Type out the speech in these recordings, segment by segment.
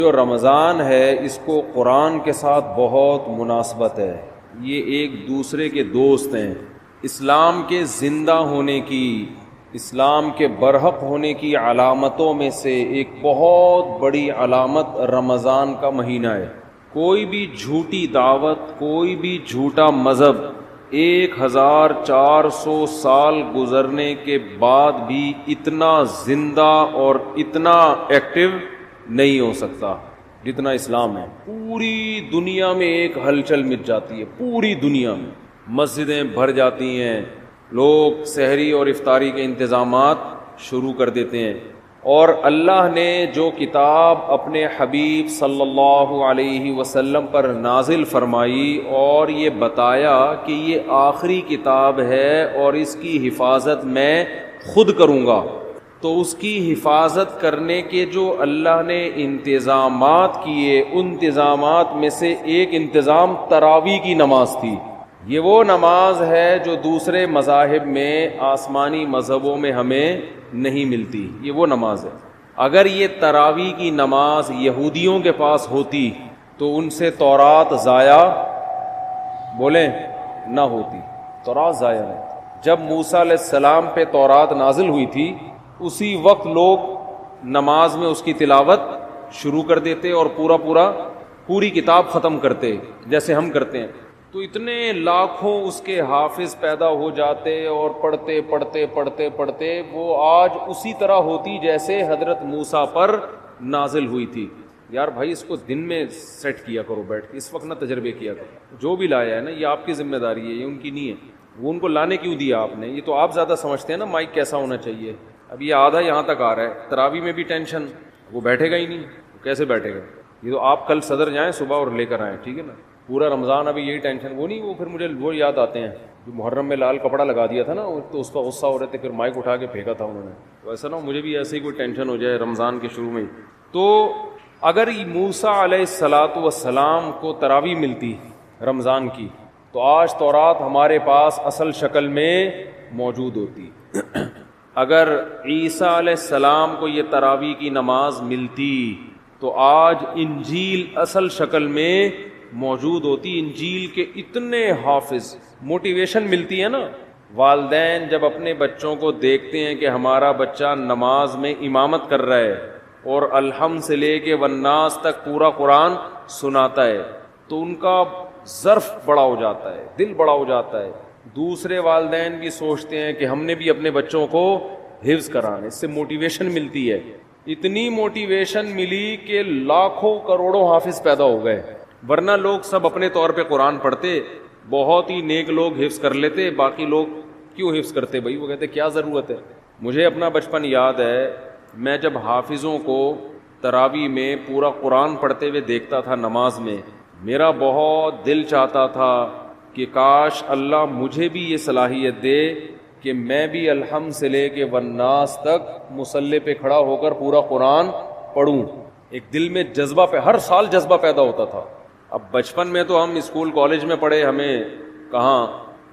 جو رمضان ہے اس کو قرآن کے ساتھ بہت مناسبت ہے. یہ ایک دوسرے کے دوست ہیں. اسلام کے زندہ ہونے کی، اسلام کے برحق ہونے کی علامتوں میں سے ایک بہت بڑی علامت رمضان کا مہینہ ہے. کوئی بھی جھوٹی دعوت، کوئی بھی جھوٹا مذہب 1400 سال گزرنے کے بعد بھی اتنا زندہ اور اتنا ایکٹیو نہیں ہو سکتا جتنا اسلام ہے. پوری دنیا میں ایک ہلچل مچ جاتی ہے، پوری دنیا میں مسجدیں بھر جاتی ہیں، لوگ سحری اور افطاری کے انتظامات شروع کر دیتے ہیں. اور اللہ نے جو کتاب اپنے حبیب صلی اللہ علیہ وسلم پر نازل فرمائی اور یہ بتایا کہ یہ آخری کتاب ہے اور اس کی حفاظت میں خود کروں گا، تو اس کی حفاظت کرنے کے جو اللہ نے انتظامات کیے، ان انتظامات میں سے ایک انتظام تراویح کی نماز تھی. یہ وہ نماز ہے جو دوسرے مذاہب میں، آسمانی مذہبوں میں ہمیں نہیں ملتی. یہ وہ نماز ہے. اگر یہ تراویح کی نماز یہودیوں کے پاس ہوتی تو ان سے تورات ضائع بولیں نہ ہوتی. تورات ضائع نہیں. جب موسیٰ علیہ السلام پہ تورات نازل ہوئی تھی اسی وقت لوگ نماز میں اس کی تلاوت شروع کر دیتے اور پوری کتاب ختم کرتے جیسے ہم کرتے ہیں. تو اتنے لاکھوں اس کے حافظ پیدا ہو جاتے اور پڑھتے پڑھتے پڑھتے پڑھتے وہ آج اسی طرح ہوتی جیسے حضرت موسیٰ پر نازل ہوئی تھی. یار بھائی اس کو دن میں سیٹ کیا کرو بیٹھ کے، اس وقت نہ تجربے کیا کرو. جو بھی لایا ہے نا یہ آپ کی ذمہ داری ہے، یہ ان کی نہیں ہے. وہ ان کو لانے کیوں دیا آپ نے؟ یہ تو آپ زیادہ سمجھتے ہیں نا مائک کیسا ہونا چاہیے. اب یہ آدھا یہاں تک آ رہا ہے، تراویح میں بھی ٹینشن، وہ بیٹھے گا ہی نہیں. کیسے بیٹھے گا؟ یہ تو آپ کل صدر جائیں صبح اور لے کر آئیں، ٹھیک ہے نا. پورا رمضان ابھی یہی ٹینشن. وہ نہیں، وہ پھر مجھے وہ یاد آتے ہیں جو محرم میں لال کپڑا لگا دیا تھا نا، تو اس کا غصہ ہو رہے تھے، پھر مائک اٹھا کے پھینکا تھا انہوں نے. تو ایسا نہ ہو مجھے بھی ایسے ہی کوئی ٹینشن ہو جائے رمضان کے شروع میں. تو اگر موسیٰ علیہ السلام کو تراویح ملتی رمضان کی تو آج تورات ہمارے پاس اصل شکل میں موجود ہوتی. اگر عیسیٰ علیہ السلام کو یہ تراویح کی نماز ملتی تو آج انجیل اصل شکل میں موجود ہوتی. انجیل کے اتنے حافظ. موٹیویشن ملتی ہے نا. والدین جب اپنے بچوں کو دیکھتے ہیں کہ ہمارا بچہ نماز میں امامت کر رہا ہے اور الحمد سے لے کے والناس تک پورا قرآن سناتا ہے تو ان کا ظرف بڑا ہو جاتا ہے، دل بڑا ہو جاتا ہے. دوسرے والدین بھی سوچتے ہیں کہ ہم نے بھی اپنے بچوں کو حفظ کرانا. اس سے موٹیویشن ملتی ہے. اتنی موٹیویشن ملی کہ لاکھوں کروڑوں حافظ پیدا ہو گئے. ورنہ لوگ سب اپنے طور پہ قرآن پڑھتے، بہت ہی نیک لوگ حفظ کر لیتے، باقی لوگ کیوں حفظ کرتے بھائی؟ وہ کہتے کیا ضرورت ہے. مجھے اپنا بچپن یاد ہے، میں جب حافظوں کو تراویح میں پورا قرآن پڑھتے ہوئے دیکھتا تھا نماز میں، میرا بہت دل چاہتا تھا کہ کاش اللہ مجھے بھی یہ صلاحیت دے کہ میں بھی الحمد سے لے کے والناس تک مصلی پہ کھڑا ہو کر پورا قرآن پڑھوں. ایک دل میں جذبہ ہر سال جذبہ پیدا ہوتا تھا. اب بچپن میں تو ہم اسکول کالج میں پڑھے، ہمیں کہاں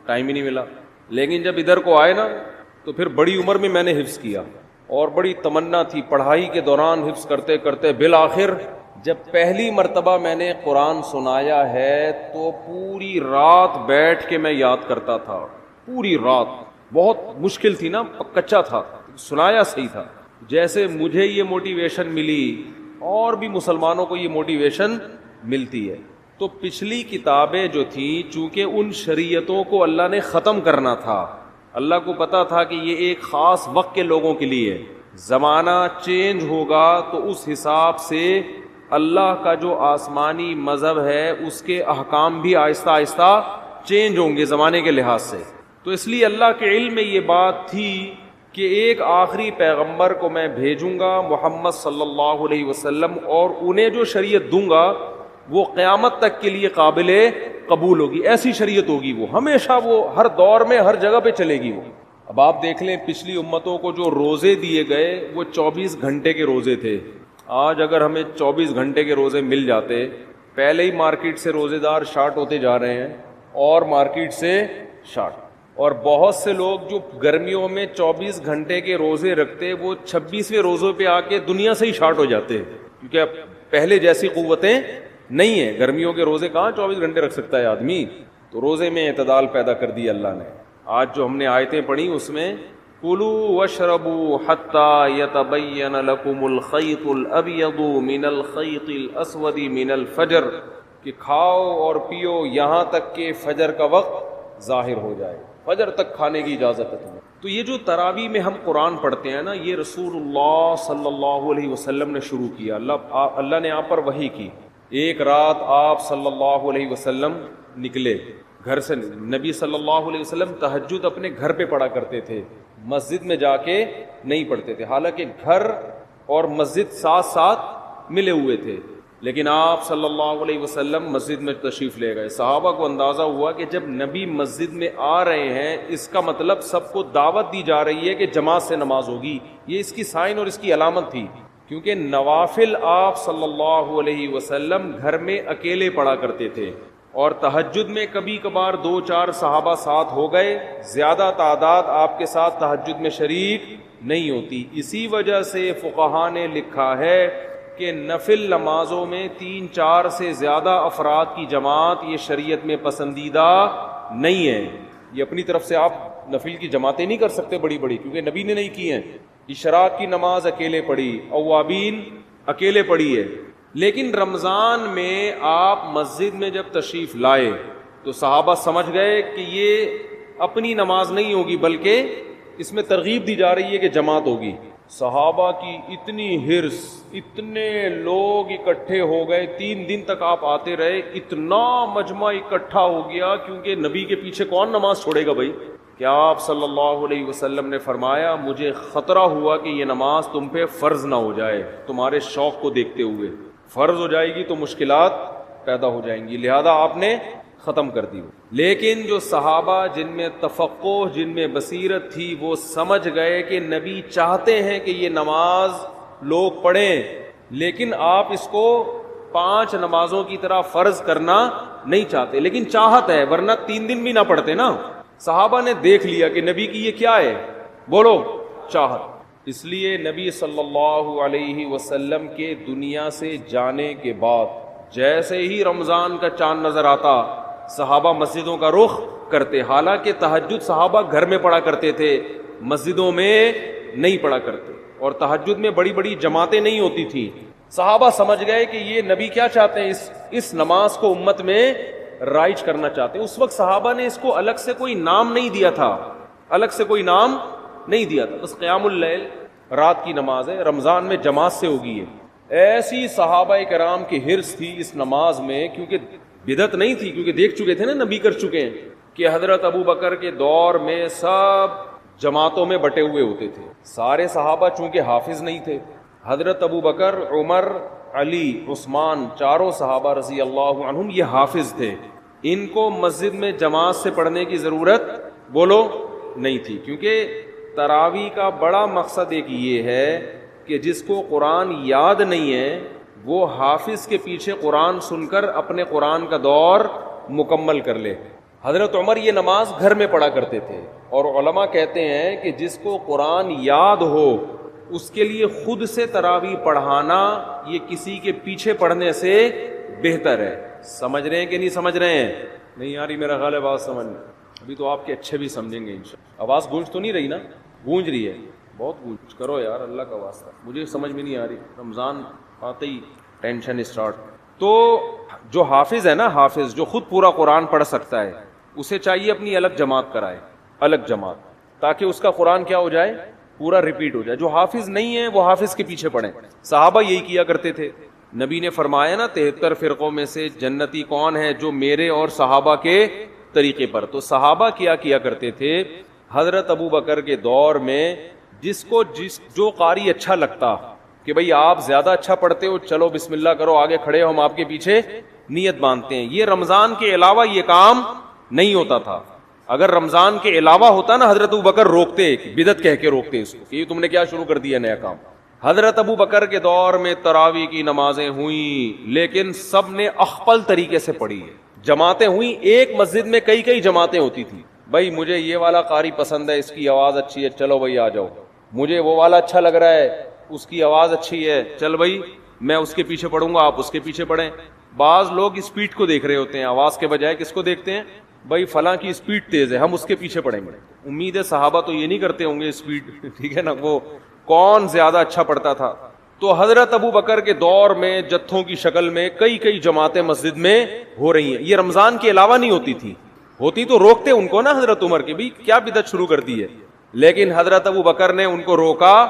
ٹائم ہی نہیں ملا. لیکن جب ادھر کو آئے نا تو پھر بڑی عمر میں نے حفظ کیا اور بڑی تمنا تھی. پڑھائی کے دوران حفظ کرتے کرتے بالآخر جب پہلی مرتبہ میں نے قرآن سنایا ہے تو پوری رات بیٹھ کے میں یاد کرتا تھا. پوری رات. بہت مشکل تھی نا، کچا تھا، سنایا صحیح تھا. جیسے مجھے یہ موٹیویشن ملی اور بھی مسلمانوں کو یہ موٹیویشن ملتی ہے. تو پچھلی کتابیں جو تھیں چونکہ ان شریعتوں کو اللہ نے ختم کرنا تھا، اللہ کو پتا تھا کہ یہ ایک خاص وقت کے لوگوں کے لیے ہے. زمانہ چینج ہوگا تو اس حساب سے اللہ کا جو آسمانی مذہب ہے اس کے احکام بھی آہستہ آہستہ چینج ہوں گے زمانے کے لحاظ سے. تو اس لیے اللہ کے علم میں یہ بات تھی کہ ایک آخری پیغمبر کو میں بھیجوں گا محمد صلی اللہ علیہ وسلم، اور انہیں جو شریعت دوں گا وہ قیامت تک کے لیے قابل قبول ہوگی. ایسی شریعت ہوگی، وہ ہمیشہ، وہ ہر دور میں ہر جگہ پہ چلے گی. وہ اب آپ دیکھ لیں پچھلی امتوں کو جو روزے دیے گئے وہ 24 گھنٹے کے روزے تھے. آج اگر ہمیں 24 گھنٹے کے روزے مل جاتے، پہلے ہی مارکیٹ سے روزے دار شارٹ ہوتے جا رہے ہیں اور مارکیٹ سے شارٹ. اور بہت سے لوگ جو گرمیوں میں 24 گھنٹے کے روزے رکھتے وہ 26ویں روزوں پہ آ کے دنیا سے ہی شارٹ ہو جاتے، کیونکہ اب پہلے جیسی قوتیں نہیں ہیں. گرمیوں کے روزے کہاں 24 گھنٹے رکھ سکتا ہے آدمی, تو روزے میں اعتدال پیدا کر دیا اللہ نے. آج جو ہم نے آیتیں پڑھی اس میں کلوا واشربوا حتی یتبین لکم الخیط الابیض من الخیط الاسود من الفجر, کہ کھاؤ اور پیو یہاں تک کہ فجر کا وقت ظاہر ہو جائے. فجر تک کھانے کی اجازت ہے تمہیں. تو یہ جو تراویح میں ہم قرآن پڑھتے ہیں نا, یہ رسول اللہ صلی اللہ علیہ وسلم نے شروع کیا. اللہ نے آپ پر وحی کی. ایک رات آپ صلی اللہ علیہ وسلم نکلے گھر سے. نبی صلی اللہ علیہ وسلم تہجد اپنے گھر پہ پڑھا کرتے تھے, مسجد میں جا کے نہیں پڑھتے تھے. حالانکہ گھر اور مسجد ساتھ ساتھ ملے ہوئے تھے, لیکن آپ صلی اللہ علیہ وسلم مسجد میں تشریف لے گئے. صحابہ کو اندازہ ہوا کہ جب نبی مسجد میں آ رہے ہیں اس کا مطلب سب کو دعوت دی جا رہی ہے کہ جماعت سے نماز ہوگی. یہ اس کی سائن اور اس کی علامت تھی, کیونکہ نوافل آپ صلی اللہ علیہ وسلم گھر میں اکیلے پڑھا کرتے تھے, اور تہجد میں کبھی کبھار 2-4 صحابہ ساتھ ہو گئے, زیادہ تعداد آپ کے ساتھ تہجد میں شریک نہیں ہوتی. اسی وجہ سے فقہا نے لکھا ہے کہ نفل نمازوں میں 3-4 سے زیادہ افراد کی جماعت یہ شریعت میں پسندیدہ نہیں ہے. یہ اپنی طرف سے آپ نفل کی جماعتیں نہیں کر سکتے بڑی بڑی, کیونکہ نبی نے نہیں کی ہیں. اشراق کی نماز اکیلے پڑھی, اوابین اکیلے پڑھی ہے. لیکن رمضان میں آپ مسجد میں جب تشریف لائے تو صحابہ سمجھ گئے کہ یہ اپنی نماز نہیں ہوگی بلکہ اس میں ترغیب دی جا رہی ہے کہ جماعت ہوگی. صحابہ کی اتنی حرص, اتنے لوگ اکٹھے ہو گئے, 3 دن تک آپ آتے رہے, اتنا مجمع اکٹھا ہو گیا, کیونکہ نبی کے پیچھے کون نماز چھوڑے گا بھائی. کہ آپ صلی اللہ علیہ وسلم نے فرمایا مجھے خطرہ ہوا کہ یہ نماز تم پہ فرض نہ ہو جائے, تمہارے شوق کو دیکھتے ہوئے. فرض ہو جائے گی تو مشکلات پیدا ہو جائیں گی, لہذا آپ نے ختم کر دی. لیکن جو صحابہ جن میں تفقہ, جن میں بصیرت تھی, وہ سمجھ گئے کہ نبی چاہتے ہیں کہ یہ نماز لوگ پڑھیں, لیکن آپ اس کو 5 نمازوں کی طرح فرض کرنا نہیں چاہتے, لیکن چاہت ہے, ورنہ 3 دن بھی نہ پڑھتے نا. صحابہ نے دیکھ لیا کہ نبی کی یہ کیا ہے, بولو چاہت. اس لیے نبی صلی اللہ علیہ وسلم کے دنیا سے جانے کے بعد جیسے ہی رمضان کا چاند نظر آتا صحابہ مسجدوں کا رخ کرتے. حالانکہ تہجد صحابہ گھر میں پڑھا کرتے تھے, مسجدوں میں نہیں پڑھا کرتے, اور تہجد میں بڑی بڑی جماعتیں نہیں ہوتی تھیں. صحابہ سمجھ گئے کہ یہ نبی کیا چاہتے ہیں, اس نماز کو امت میں رائج کرنا چاہتے ہیں. اس وقت صحابہ نے اس کو الگ سے کوئی نام نہیں دیا تھا, الگ سے کوئی نام نہیں دیا تھا, بس قیام اللیل رات کی نماز ہے, رمضان میں جماعت سے ہوگی. ایسی صحابہ کرام کی حرص تھی اس نماز میں, کیونکہ بدعت نہیں تھی, کیونکہ دیکھ چکے تھے نا, نبی کر چکے ہیں, کہ حضرت ابو بکر کے دور میں سب جماعتوں میں بٹے ہوئے ہوتے تھے. سارے صحابہ چونکہ حافظ نہیں تھے, حضرت ابو بکر, عمر, علی, عثمان, چاروں صحابہ رضی اللہ عنہم یہ حافظ تھے. ان کو مسجد میں جماعت سے پڑھنے کی ضرورت بولو نہیں تھی, کیونکہ تراویح کا بڑا مقصد ایک یہ ہے کہ جس کو قرآن یاد نہیں ہے وہ حافظ کے پیچھے قرآن سن کر اپنے قرآن کا دور مکمل کر لے. حضرت عمر یہ نماز گھر میں پڑھا کرتے تھے, اور علماء کہتے ہیں کہ جس کو قرآن یاد ہو اس کے لیے خود سے تراویح پڑھانا یہ کسی کے پیچھے پڑھنے سے بہتر ہے. سمجھ رہے ہیں کہ نہیں سمجھ رہے ہیں؟ نہیں آ رہی میرا خیال ہے بات سمجھ میں, ابھی تو آپ کے اچھے بھی سمجھیں گے انشاءاللہ. آواز گونج تو نہیں رہی نا؟ گونج رہی ہے, بہت گونج کرو یار, اللہ کا واسطہ, مجھے سمجھ میں نہیں آ رہی. رمضان آتے ہی ٹینشن اسٹارٹ. تو جو حافظ ہے نا, حافظ جو خود پورا قرآن پڑھ سکتا ہے, اسے چاہیے اپنی الگ جماعت کرائے, الگ جماعت, تاکہ اس کا قرآن کیا ہو جائے, پورا ریپیٹ ہو جائے. جو حافظ نہیں ہے وہ حافظ کے پیچھے پڑھیں. صحابہ یہی کیا کرتے تھے. نبی نے فرمایا نا 73 فرقوں میں سے جنتی کون ہے, جو میرے اور صحابہ کے طریقے پر. تو صحابہ کیا کرتے تھے, حضرت ابو بکر کے دور میں جو قاری اچھا لگتا کہ بھئی آپ زیادہ اچھا پڑھتے ہو, چلو بسم اللہ کرو, آگے کھڑے ہو, ہم آپ کے پیچھے نیت باندھتے ہیں. یہ رمضان کے علاوہ یہ کام نہیں ہوتا تھا. اگر رمضان کے علاوہ ہوتا نا, حضرت ابو بکر روکتے, بدعت کہہ کے روکتے اس کو کہ تم نے کیا شروع کر دیا نیا کام. حضرت ابو بکر کے دور میں تراویح کی نمازیں ہوئیں, لیکن سب نے اخپل طریقے سے پڑھی ہے. جماعتیں ہوئیں, ایک مسجد میں کئی جماعتیں ہوتی تھی. بھائی مجھے یہ والا قاری پسند ہے, اس کی آواز اچھی ہے, چلو بھائی آ جاؤ. مجھے وہ والا اچھا لگ رہا ہے, اس کی آواز اچھی ہے, چل بھائی میں اس کے پیچھے پڑھوں گا, آپ اس کے پیچھے پڑھیں. بعض لوگ اسپیڈ کو دیکھ رہے ہوتے ہیں, آواز کے بجائے کس کو دیکھتے ہیں, بھائی فلاں کی اسپیڈ تیز ہے, ہم اس کے پیچھے پڑھیں گے. امید ہے صحابہ تو یہ نہیں کرتے ہوں گے اسپیڈ, ٹھیک ہے نا, وہ کون زیادہ اچھا پڑھتا تھا. تو حضرت ابو بکر کے دور میں جتھوں کی شکل میں کئی جماعتیں مسجد میں ہو رہی ہیں. یہ رمضان کے علاوہ نہیں ہوتی تھی, ہوتی تو روکتے ان کو نا حضرت عمر کے, بھی کیا بدعت شروع کر دی ہے, لیکن حضرت ابو بکر نے ان کو روکا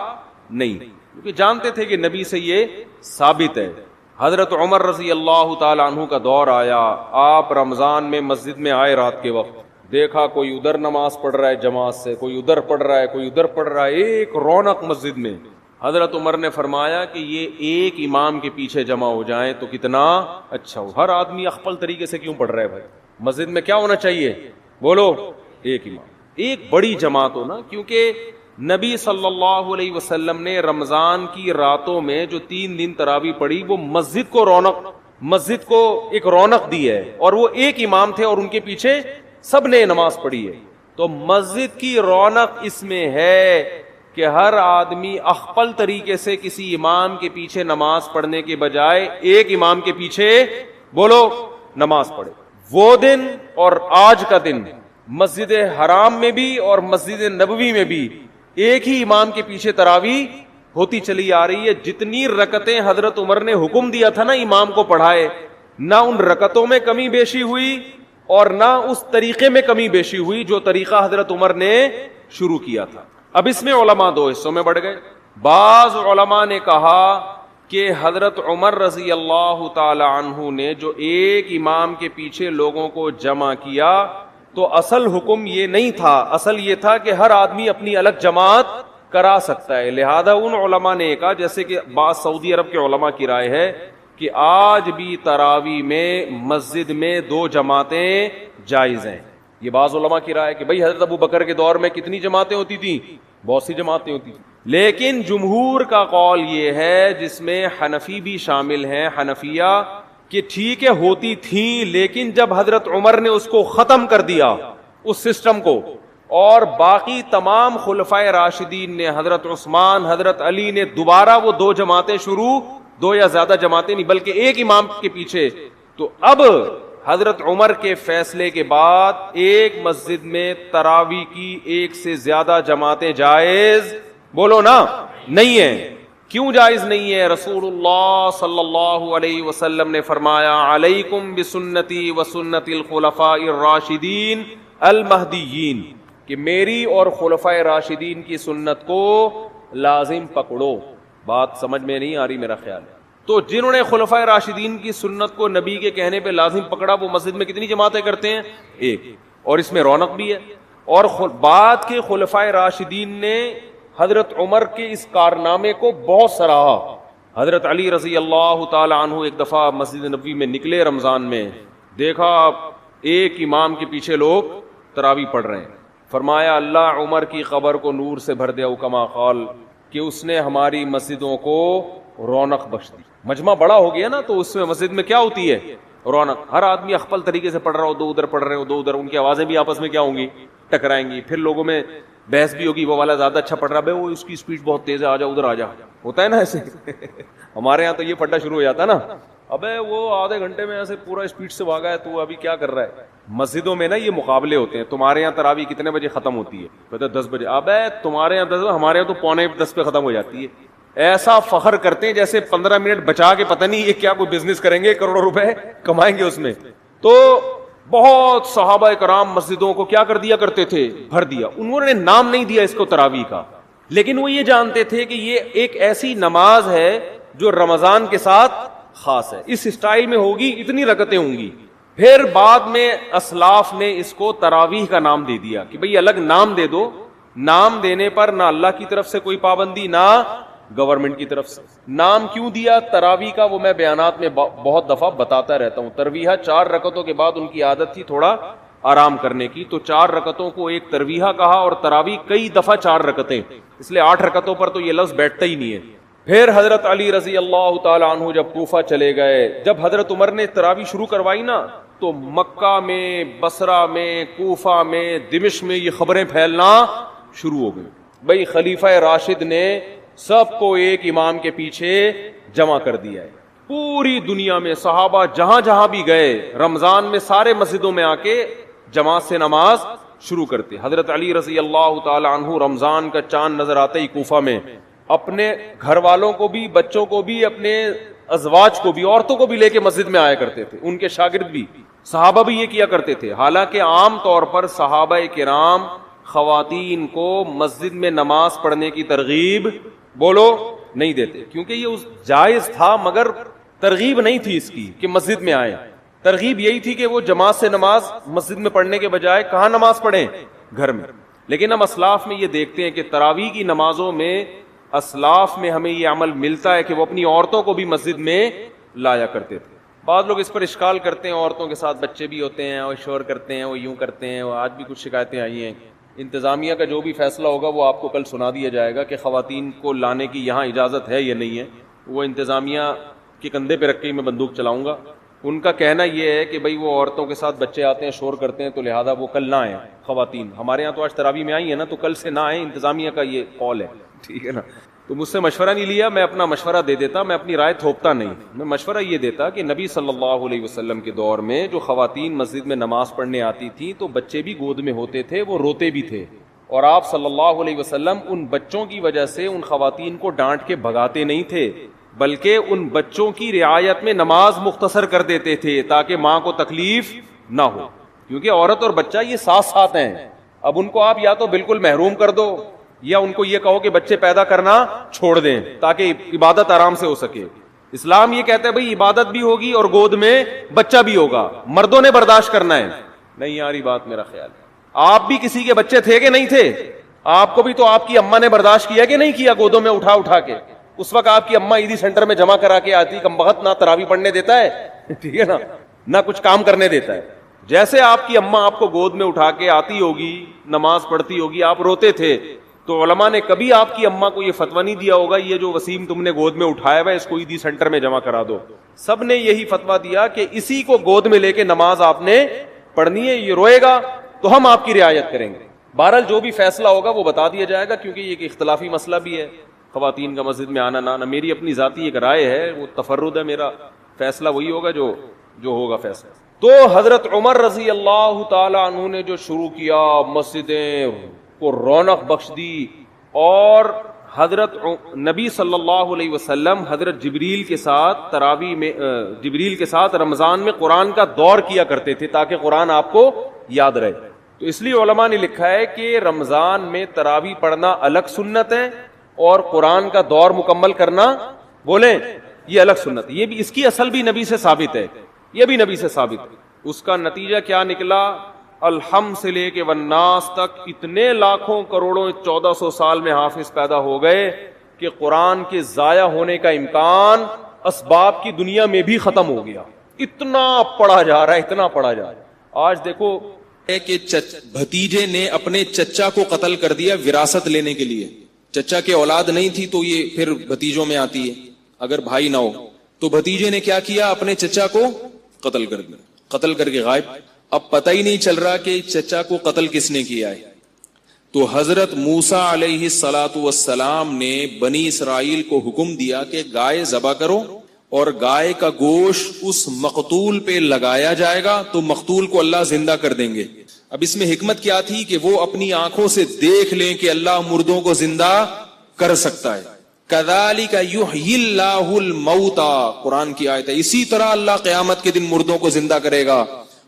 نہیں, کیونکہ جانتے تھے کہ نبی سے یہ ثابت ہے. حضرت عمر رضی اللہ تعالی عنہ کا دور آیا, آپ رمضان میں مسجد میں آئے رات کے وقت, دیکھا کوئی ادھر نماز پڑھ رہا ہے جماعت سے, کوئی ادھر پڑھ رہا ہے, کوئی ادھر پڑھ رہا ہے, ایک رونق مسجد میں. حضرت عمر نے فرمایا کہ یہ ایک امام کے پیچھے جمع ہو جائیں تو کتنا اچھا ہو. ہر آدمی اخپل طریقے سے کیوں پڑھ رہا ہے بھائی, مسجد میں کیا ہونا چاہیے, بولو, ایک امام, ایک بڑی جماعت ہو نا. کیونکہ نبی صلی اللہ علیہ وسلم نے رمضان کی راتوں میں جو 3 دن تراویح پڑھی, وہ مسجد کو ایک رونق دی ہے, اور وہ ایک امام تھے اور ان کے پیچھے سب نے نماز پڑھی ہے. تو مسجد کی رونق اس میں ہے کہ ہر آدمی اخپل طریقے سے کسی امام کے پیچھے نماز پڑھنے کے بجائے ایک امام کے پیچھے, بولو, نماز پڑھے. وہ دن اور آج کا دن مسجد حرام میں بھی اور مسجد نبوی میں بھی ایک ہی امام کے پیچھے تراویح ہوتی چلی آ رہی ہے. جتنی رکعتیں حضرت عمر نے حکم دیا تھا نا امام کو پڑھائے, نہ ان رکعتوں میں کمی بیشی ہوئی اور نہ اس طریقے میں کمی بیشی ہوئی جو طریقہ حضرت عمر نے شروع کیا تھا. اب اس میں علماء 2 حصوں میں بڑھ گئے. بعض علماء نے کہا کہ حضرت عمر رضی اللہ تعالی عنہ نے جو ایک امام کے پیچھے لوگوں کو جمع کیا تو اصل حکم یہ نہیں تھا, اصل یہ تھا کہ ہر آدمی اپنی الگ جماعت کرا سکتا ہے. لہذا ان علماء نے کہا, جیسے کہ بعض سعودی عرب کے علماء کی رائے ہے, کہ آج بھی تراویح میں مسجد میں 2 جماعتیں جائز ہیں. یہ بعض علماء کی رائے ہے کہ بھئی حضرت ابو بکر کے دور میں کتنی جماعتیں ہوتی تھیں, بہت سی جماعتیں ہوتی تھیں. لیکن جمہور کا قول یہ ہے, جس میں حنفی بھی شامل ہیں, حنفیہ, کہ ٹھیک ہے ہوتی تھیں, لیکن جب حضرت عمر نے اس کو ختم کر دیا اس سسٹم کو, اور باقی تمام خلفائے راشدین نے, حضرت عثمان, حضرت علی نے دوبارہ وہ 2 جماعتیں شروع, 2 یا زیادہ جماعتیں نہیں بلکہ ایک امام کے پیچھے, تو اب حضرت عمر کے فیصلے کے بعد ایک مسجد میں تراویح کی 1 سے زیادہ جماعتیں جائز, بولو نا, نہیں ہیں. کیوں جائز نہیں ہے؟ رسول اللہ صلی اللہ علیہ وسلم نے فرمایا, علیکم بسنتی وسنت الخلفاء الراشدین المہدیین, کہ میری اور خلفائے راشدین کی سنت کو لازم پکڑو. بات سمجھ میں نہیں آ رہی میرا خیال ہے. تو جنہوں نے خلفائے راشدین کی سنت کو نبی کے کہنے پہ لازم پکڑا, وہ مسجد میں کتنی جماعتیں کرتے ہیں, ایک, اور اس میں رونق بھی ہے. اور بعد کے خلفائے راشدین نے حضرت عمر کے اس کارنامے کو بہت سراہا. حضرت علی رضی اللہ تعالی عنہ ایک دفعہ مسجد نبوی میں نکلے رمضان میں, دیکھا ایک امام کے پیچھے لوگ تراویح پڑھ رہے ہیں, فرمایا اللہ عمر کی قبر کو نور سے بھر دے, او کما قال, کہ اس نے ہماری مسجدوں کو رونق بخش دی. مجمع بڑا ہو گیا نا, تو اس میں مسجد میں کیا ہوتی ہے, رونق. ہر آدمی اخپل طریقے سے پڑھ رہا ہو, 2 ادھر پڑھ رہے ہو, 2 ادھر, ان کی آوازیں بھی آپس میں کیا ہوں گی, ٹکرائیں گی. پھر لوگوں میں بحث بھی ہوگی, وہ والا زیادہ اچھا پڑھ رہا ہے, وہ اس کی اسپیڈ بہت تیز ہے, آ جا ادھر آ جا, ہوتا ہے نا ایسے. ہمارے یہاں تو یہ پھڈا شروع ہو جاتا نا, ابے وہ آدھے گھنٹے میں ایسے پورا اسپیڈ سے بھاگا ہے, تو ابھی کیا کر رہا ہے. مسجدوں میں نا یہ مقابلے ہوتے ہیں. تمہارے یہاں تراویح کتنے بجے ختم ہوتی ہے, کہتے 10 بجے. ابے تمہارے یہاں 10, ہمارے یہاں تو 9:45 پہ ختم ہو جاتی ہے. ایسا فخر کرتے ہیں جیسے 15 منٹ بچا کے پتہ نہیں یہ کیا کوئی بزنس کریں گے, کروڑوں روپے کمائیں گے اس میں. تو بہت صحابہ کرام مسجدوں کو کیا کر دیا کرتے تھے, بھر دیا. انہوں نے نام نہیں دیا اس کو تراویح کا, لیکن وہ یہ جانتے تھے کہ یہ ایک ایسی نماز ہے جو رمضان کے ساتھ خاص ہے, اس اسٹائل میں ہوگی, اتنی رکعتیں ہوں گی. پھر بعد میں اسلاف نے اس کو تراویح کا نام دے دیا کہ بھئی الگ نام دے دو. نام دینے پر نہ اللہ کی طرف سے کوئی پابندی, نہ گورنمنٹ کی طرف سے. نام کیوں دیا تراویح کا, وہ میں بیانات میں بہت دفعہ بتاتا رہتا ہوں. ترویحہ 4 رکعتوں کے بعد ان کی عادت تھی تھوڑا آرام کرنے کی, تو 4 رکعتوں کو ایک ترویحہ کہا, اور تراویح کئی دفعہ 4 رکعتیں, اس لیے 8 رکعتوں پر تو یہ لفظ بیٹھتا ہی نہیں ہے. پھر حضرت علی رضی اللہ تعالی عنہ جب کوفہ چلے گئے, جب حضرت عمر نے تراویح شروع کروائی نا, تو مکہ میں, بصرہ میں, کوفہ میں, دمشق میں یہ خبریں پھیلنا شروع ہو گئی. بھئی خلیفہ راشد نے سب کو ایک امام کے پیچھے جمع کر دیا ہے. پوری دنیا میں صحابہ جہاں جہاں بھی گئے رمضان میں سارے مسجدوں میں آ کے جماعت سے نماز شروع کرتے. حضرت علی رضی اللہ تعالی عنہ رمضان کا چاند نظر آتے ہی کوفہ میں اپنے گھر والوں کو بھی, بچوں کو بھی, اپنے ازواج کو بھی, عورتوں کو بھی لے کے مسجد میں آیا کرتے تھے. ان کے شاگرد بھی, صحابہ بھی یہ کیا کرتے تھے. حالانکہ عام طور پر صحابہ کرام خواتین کو مسجد میں نماز پڑھنے کی ترغیب بولو نہیں دیتے, کیونکہ یہ جائز تھا مگر ترغیب نہیں تھی اس کی کہ مسجد میں آئے. ترغیب یہی تھی کہ وہ جماعت سے نماز مسجد میں پڑھنے کے بجائے کہاں نماز پڑھیں, گھر میں. لیکن ہم اسلاف میں یہ دیکھتے ہیں کہ تراویح کی نمازوں میں اسلاف میں ہمیں یہ عمل ملتا ہے کہ وہ اپنی عورتوں کو بھی مسجد میں لایا کرتے تھے. بعض لوگ اس پر اشکال کرتے ہیں, عورتوں کے ساتھ بچے بھی ہوتے ہیں, وہ شور کرتے ہیں, وہ یوں کرتے ہیں. آج بھی کچھ شکایتیں آئی ہیں. انتظامیہ کا جو بھی فیصلہ ہوگا وہ آپ کو کل سنا دیا جائے گا کہ خواتین کو لانے کی یہاں اجازت ہے یا نہیں ہے. وہ انتظامیہ کے کندھے پہ رکھ کے میں بندوق چلاؤں گا. ان کا کہنا یہ ہے کہ بھئی وہ عورتوں کے ساتھ بچے آتے ہیں, شور کرتے ہیں, تو لہذا وہ کل نہ آئیں خواتین. ہمارے یہاں تو آج تراویح میں آئی ہیں نا, تو کل سے نہ آئیں. انتظامیہ کا یہ قول ہے, ٹھیک ہے نا. تو مجھ سے مشورہ نہیں لیا, میں اپنا مشورہ دے دیتا, میں اپنی رائے تھوپتا نہیں. میں مشورہ یہ دیتا کہ نبی صلی اللہ علیہ وسلم کے دور میں جو خواتین مسجد میں نماز پڑھنے آتی تھیں تو بچے بھی گود میں ہوتے تھے, وہ روتے بھی تھے, اور آپ صلی اللہ علیہ وسلم ان بچوں کی وجہ سے ان خواتین کو ڈانٹ کے بھگاتے نہیں تھے, بلکہ ان بچوں کی رعایت میں نماز مختصر کر دیتے تھے تاکہ ماں کو تکلیف نہ ہو. کیونکہ عورت اور بچہ یہ ساتھ ساتھ ہیں. اب ان کو آپ یا تو بالکل محروم کر دو یا ان کو یہ کہو کہ بچے پیدا کرنا چھوڑ دیں تاکہ عبادت آرام سے ہو سکے. اسلام یہ کہتا ہے بھئی عبادت بھی ہوگی اور گود میں بچہ بھی ہوگا, مردوں نے برداشت کرنا ہے. نہیں یاری بات میرا خیال ہے. آپ بھی کسی کے بچے تھے کہ نہیں تھے؟ آپ کو بھی تو آپ کی اماں نے برداشت کیا کہ نہیں کیا گودوں میں اٹھا اٹھا کے؟ اس وقت آپ کی اماں عیدی سینٹر میں جمع کرا کے آتی, کم بخت نہ تراویح پڑھنے دیتا ہے, ٹھیک ہے نا, نہ کچھ کام کرنے دیتا ہے. جیسے آپ کی اماں آپ کو گود میں اٹھا کے آتی ہوگی, نماز پڑھتی ہوگی, آپ روتے تھے, تو علماء نے کبھی آپ کی اماں کو یہ فتویٰ نہیں دیا ہوگا یہ جو وسیم تم نے گود میں اٹھایا ہوا ہے اس کو عیدی سینٹر میں جمع کرا دو. سب نے یہی فتویٰ دیا کہ اسی کو گود میں لے کے نماز آپ نے پڑھنی ہے. یہ روئے گا تو ہم آپ کی رعایت کریں گے. بہرحال جو بھی فیصلہ ہوگا وہ بتا دیا جائے گا, کیونکہ یہ ایک اختلافی مسئلہ بھی ہے خواتین کا مسجد میں آنا نہ. میری اپنی ذاتی ایک رائے ہے, وہ تفرد ہے میرا, فیصلہ وہی ہوگا جو ہوگا فیصلہ. تو حضرت عمر رضی اللہ تعالی عنہ نے جو شروع کیا, مسجدیں کو رونق بخش دی, اور حضرت نبی صلی اللہ علیہ وسلم حضرت جبریل کے ساتھ تراویح میں, جبریل کے ساتھ رمضان میں قرآن کا دور کیا کرتے تھے تاکہ قرآن آپ کو یاد رہے. تو اس لیے علماء نے لکھا ہے کہ رمضان میں تراویح پڑھنا الگ سنت ہے اور قرآن کا دور مکمل کرنا بولیں یہ الگ سنت. یہ بھی اس کی اصل بھی نبی سے ثابت ہے, یہ بھی نبی سے ثابت ہے. اس کا نتیجہ کیا نکلا؟ الحم سے لے کے والناس تک اتنے لاکھوں کروڑوں 1400 سال میں حافظ پیدا ہو گئے کہ قرآن کے ضائع ہونے کا امکان اسباب کی دنیا میں بھی ختم ہو گیا. اتنا پڑھا جا رہا ہے, اتنا پڑھا جا رہا ہے. آج دیکھو کہ بھتیجے نے اپنے چچا کو قتل کر دیا وراثت لینے کے لیے. چچا کے اولاد نہیں تھی تو یہ پھر بھتیجوں میں آتی ہے, اگر بھائی نہ ہو تو بھتیجے نے کیا کیا, اپنے چچا کو قتل کر دیا, قتل کر کے غائب. اب پتہ ہی نہیں چل رہا کہ چچا کو قتل کس نے کیا ہے. تو حضرت موسیٰ علیہ الصلاۃ والسلام نے بنی اسرائیل کو حکم دیا کہ گائے ذبح کرو اور گائے کا گوشت اس مقتول پہ لگایا جائے گا تو مقتول کو اللہ زندہ کر دیں گے. اب اس میں حکمت کیا تھی کہ وہ اپنی آنکھوں سے دیکھ لیں کہ اللہ مردوں کو زندہ کر سکتا ہے. کذالک یحیی اللہ الموتى, قرآن کی آیت ہے, اسی طرح اللہ قیامت کے دن مردوں کو زندہ کرے گا.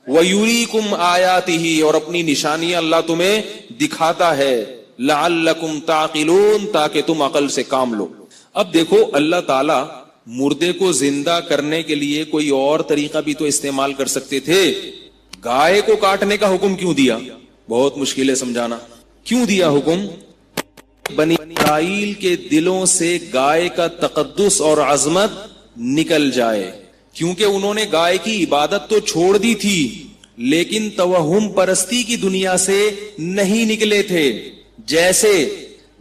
وَيُرِيكُمْ آیاتہ, اور اپنی نشانیاں اللہ تمہیں دکھاتا ہے. لعلکم تعقلون, تاکہ تم عقل سے کام لو. اب دیکھو اللہ تعالی مردے کو زندہ کرنے کے لیے کوئی اور طریقہ بھی تو استعمال کر سکتے تھے. گائے کو کاٹنے کا حکم کیوں دیا؟ بہت مشکل ہے سمجھانا. کیوں دیا حکم؟ بنی اسرائیل کے دلوں سے گائے کا تقدس اور عظمت نکل جائے, کیونکہ انہوں نے گائے کی عبادت تو چھوڑ دی تھی لیکن توہم پرستی کی دنیا سے نہیں نکلے تھے. جیسے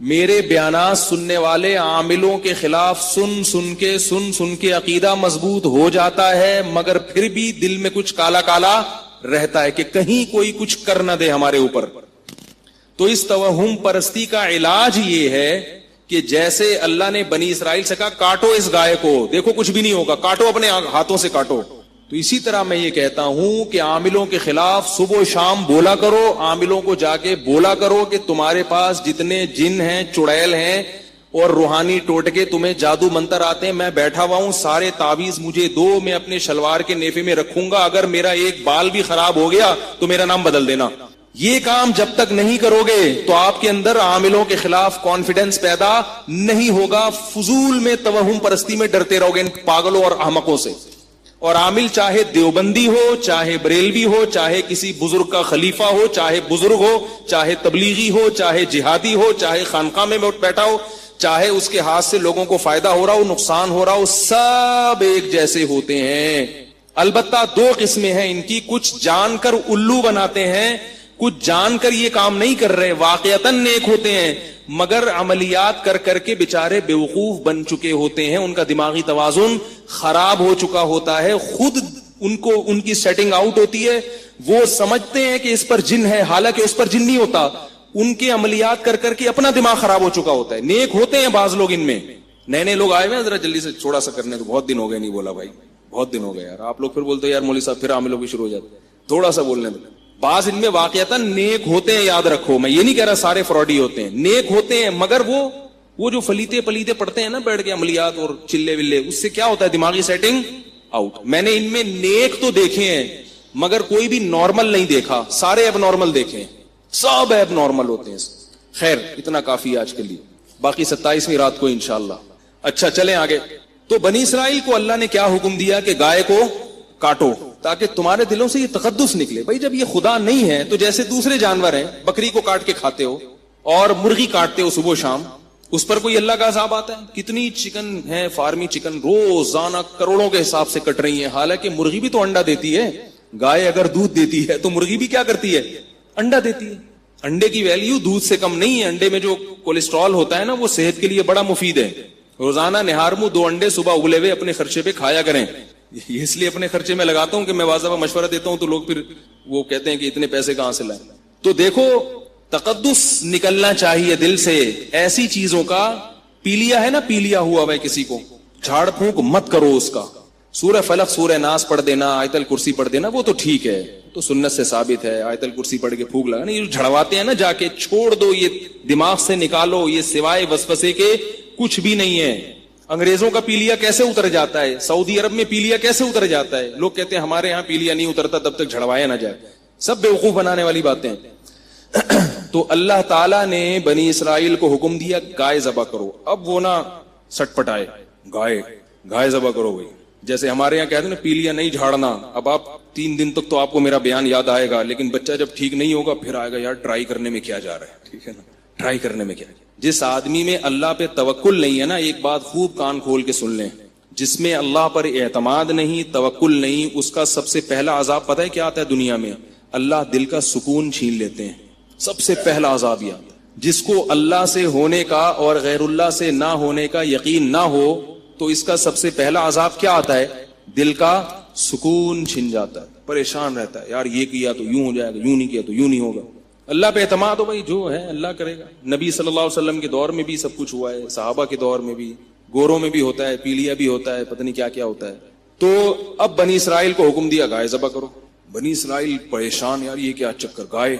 میرے بیانات سننے والے عاملوں کے خلاف سن کے عقیدہ مضبوط ہو جاتا ہے, مگر پھر بھی دل میں کچھ کالا کالا رہتا ہے کہ کہیں کوئی کچھ کر نہ دے ہمارے اوپر. تو اس توہم پرستی کا علاج یہ ہے کہ جیسے اللہ نے بنی اسرائیل سے کہا کاٹو اس گائے کو، دیکھو کچھ بھی نہیں ہوگا، کاٹو اپنے ہاتھوں سے کاٹو، تو اسی طرح میں یہ کہتا ہوں کہ عاملوں کے خلاف صبح و شام بولا کرو، عاملوں کو جا کے بولا کرو کہ تمہارے پاس جتنے جن ہیں، چڑیل ہیں اور روحانی ٹوٹکے تمہیں جادو منتر آتے ہیں، میں بیٹھا ہوا ہوں، سارے تعویذ مجھے دو، میں اپنے شلوار کے نیفے میں رکھوں گا، اگر میرا ایک بال بھی خراب ہو گیا تو میرا نام بدل دینا۔ یہ کام جب تک نہیں کرو گے تو آپ کے اندر عاملوں کے خلاف کانفیڈنس پیدا نہیں ہوگا، فضول میں توہم پرستی میں ڈرتے رہو گے ان پاگلوں اور احمقوں سے۔ اور عامل چاہے دیوبندی ہو، چاہے بریلوی ہو، چاہے کسی بزرگ کا خلیفہ ہو، چاہے بزرگ ہو، چاہے تبلیغی ہو، چاہے جہادی ہو، چاہے خانقاہ میں بیٹھا ہو، چاہے اس کے ہاتھ سے لوگوں کو فائدہ ہو رہا ہو، نقصان ہو رہا ہو، سب ایک جیسے ہوتے ہیں۔ البتہ دو قسمیں ہیں ان کی، کچھ جان کر الو بناتے ہیں، کچھ جان کر یہ کام نہیں کر رہے، واقعتاً نیک ہوتے ہیں مگر عملیات کر کر کے بیچارے بیوقوف بن چکے ہوتے ہیں، ان کا دماغی توازن خراب ہو چکا ہوتا ہے، خود ان کی سیٹنگ آؤٹ ہوتی ہے، وہ سمجھتے ہیں کہ اس پر جن ہے، حالانکہ اس پر جن نہیں ہوتا، ان کے عملیات کر کر کے اپنا دماغ خراب ہو چکا ہوتا ہے۔ نیک ہوتے ہیں بعض لوگ ان میں، نئے نئے لوگ آئے ہوئے ہیں، ذرا جلدی سے چھوڑا سا کرنے، تو بہت دن ہو گئے نہیں بولا بھائی، بہت دن ہو گئے یار، آپ لوگ پھر بولتے یار مولوی صاحب پھر عاملوں بھی شروع ہو جاتے، تھوڑا سا بولنے دو۔ بعض ان میں واقعتاً نیک ہوتے ہیں، یاد رکھو، میں یہ نہیں کہہ رہا سارے فراڈی ہوتے ہیں، نیک ہوتے ہیں مگر وہ جو فلیتے پلیتے پڑتے ہیں نا بیٹھ کے عملیات اور چلے ولے، اس سے کیا ہوتا ہے، دماغی سیٹنگ آؤٹ۔ میں نے ان میں نیک تو دیکھے ہیں مگر کوئی بھی نارمل نہیں دیکھا، سارے اب نارمل دیکھے ہیں، سب اب نارمل ہوتے ہیں۔ خیر اتنا کافی آج کے لیے، باقی 27ویں رات کو انشاءاللہ۔ اچھا چلیں آگے۔ تو بنی اسرائیل کو اللہ نے کیا حکم دیا کہ گائے کو کاٹو، تاکہ تمہارے دلوں سے یہ تقدس نکلے۔ بھائی جب یہ خدا نہیں ہے تو جیسے دوسرے جانور ہیں، بکری کو کاٹ کے کھاتے ہو اور مرغی کاٹتے ہو صبح و شام، اس پر کوئی اللہ کا عذاب آتا ہے؟ کتنی چکن ہے، فارمی چکن روزانہ کروڑوں کے حساب سے کٹ رہی ہیں، حالانکہ مرغی بھی تو انڈا دیتی ہے۔ گائے اگر دودھ دیتی ہے تو مرغی بھی کیا کرتی ہے، انڈا دیتی ہے۔ انڈے کی ویلیو دودھ سے کم نہیں ہے، انڈے میں جو کولیسٹرول ہوتا ہے نا وہ صحت کے لیے بڑا مفید ہے۔ روزانہ نہار منہ 2 انڈے صبح ابلے ہوئے اپنے خرچے پہ کھایا کریں۔ یہ اس لیے اپنے خرچے میں لگاتا ہوں کہ میں واضح مشورہ دیتا ہوں تو لوگ پھر وہ کہتے ہیں کہ اتنے پیسے کہاں سے لائیں۔ تو دیکھو تقدس نکلنا چاہیے دل سے، ایسی چیزوں کا پیلیا ہے نا، پیلیا ہوا ہے کسی کو، جھاڑ پھونک مت کرو اس کا۔ سورہ فلق سورہ ناس پڑھ دینا، آیت الکرسی پڑھ دینا، وہ تو ٹھیک ہے، تو سنت سے ثابت ہے، آیت الکرسی پڑھ کے پھونک لگانا، یہ جھڑواتے ہیں نا جا کے، چھوڑ دو، یہ دماغ سے نکالو، یہ سوائے وسوسے کے کچھ بھی نہیں ہے۔ انگریزوں کا پیلیا کیسے اتر جاتا ہے، سعودی عرب میں پیلیا کیسے اتر جاتا ہے، لوگ کہتے ہیں ہمارے یہاں پیلیا نہیں اترتا تب تک جھڑوایا نہ جائے، سب بیوقوف بنانے والی باتیں۔ تو اللہ تعالیٰ نے بنی اسرائیل کو حکم دیا گائے ذبح کرو۔ اب وہ نہ سٹ پٹائے، گائے ذبح کرو بھائی، جیسے ہمارے یہاں کہتے ہیں نا پیلیا نہیں جھاڑنا۔ اب آپ 3 دن تک تو آپ کو میرا بیان یاد آئے گا، لیکن بچہ جب ٹھیک نہیں ہوگا پھر آئے گا یار ٹرائی کرنے میں کیا جا رہا ہے، ٹھیک ہے نا، ٹرائی کرنے میں کیا۔ جس آدمی میں اللہ پہ توکل نہیں ہے نا، ایک بات خوب کان کھول کے سن لیں، جس میں اللہ پر اعتماد نہیں، توکل نہیں، اس کا سب سے پہلا عذاب پتہ ہے کیا آتا ہے دنیا میں؟ اللہ دل کا سکون چھین لیتے ہیں، سب سے پہلا عذاب یہ آتا ہے۔ جس کو اللہ سے ہونے کا اور غیر اللہ سے نہ ہونے کا یقین نہ ہو تو اس کا سب سے پہلا عذاب کیا آتا ہے؟ دل کا سکون چھن جاتا ہے، پریشان رہتا ہے، یار یہ کیا تو یوں ہو جائے گا، یوں نہیں کیا تو یوں نہیں ہوگا۔ اللہ پہ اعتماد ہو بھائی، جو ہے اللہ کرے گا۔ نبی صلی اللہ علیہ وسلم کے دور میں بھی سب کچھ ہوا ہے، صحابہ کے دور میں بھی، گوروں میں بھی ہوتا ہے، پیلیا بھی ہوتا ہے، پتہ نہیں کیا کیا ہوتا ہے۔ تو اب بنی اسرائیل کو حکم دیا گائے ذبح کرو۔ بنی اسرائیل پریشان، یار یہ کیا چکر، گائے،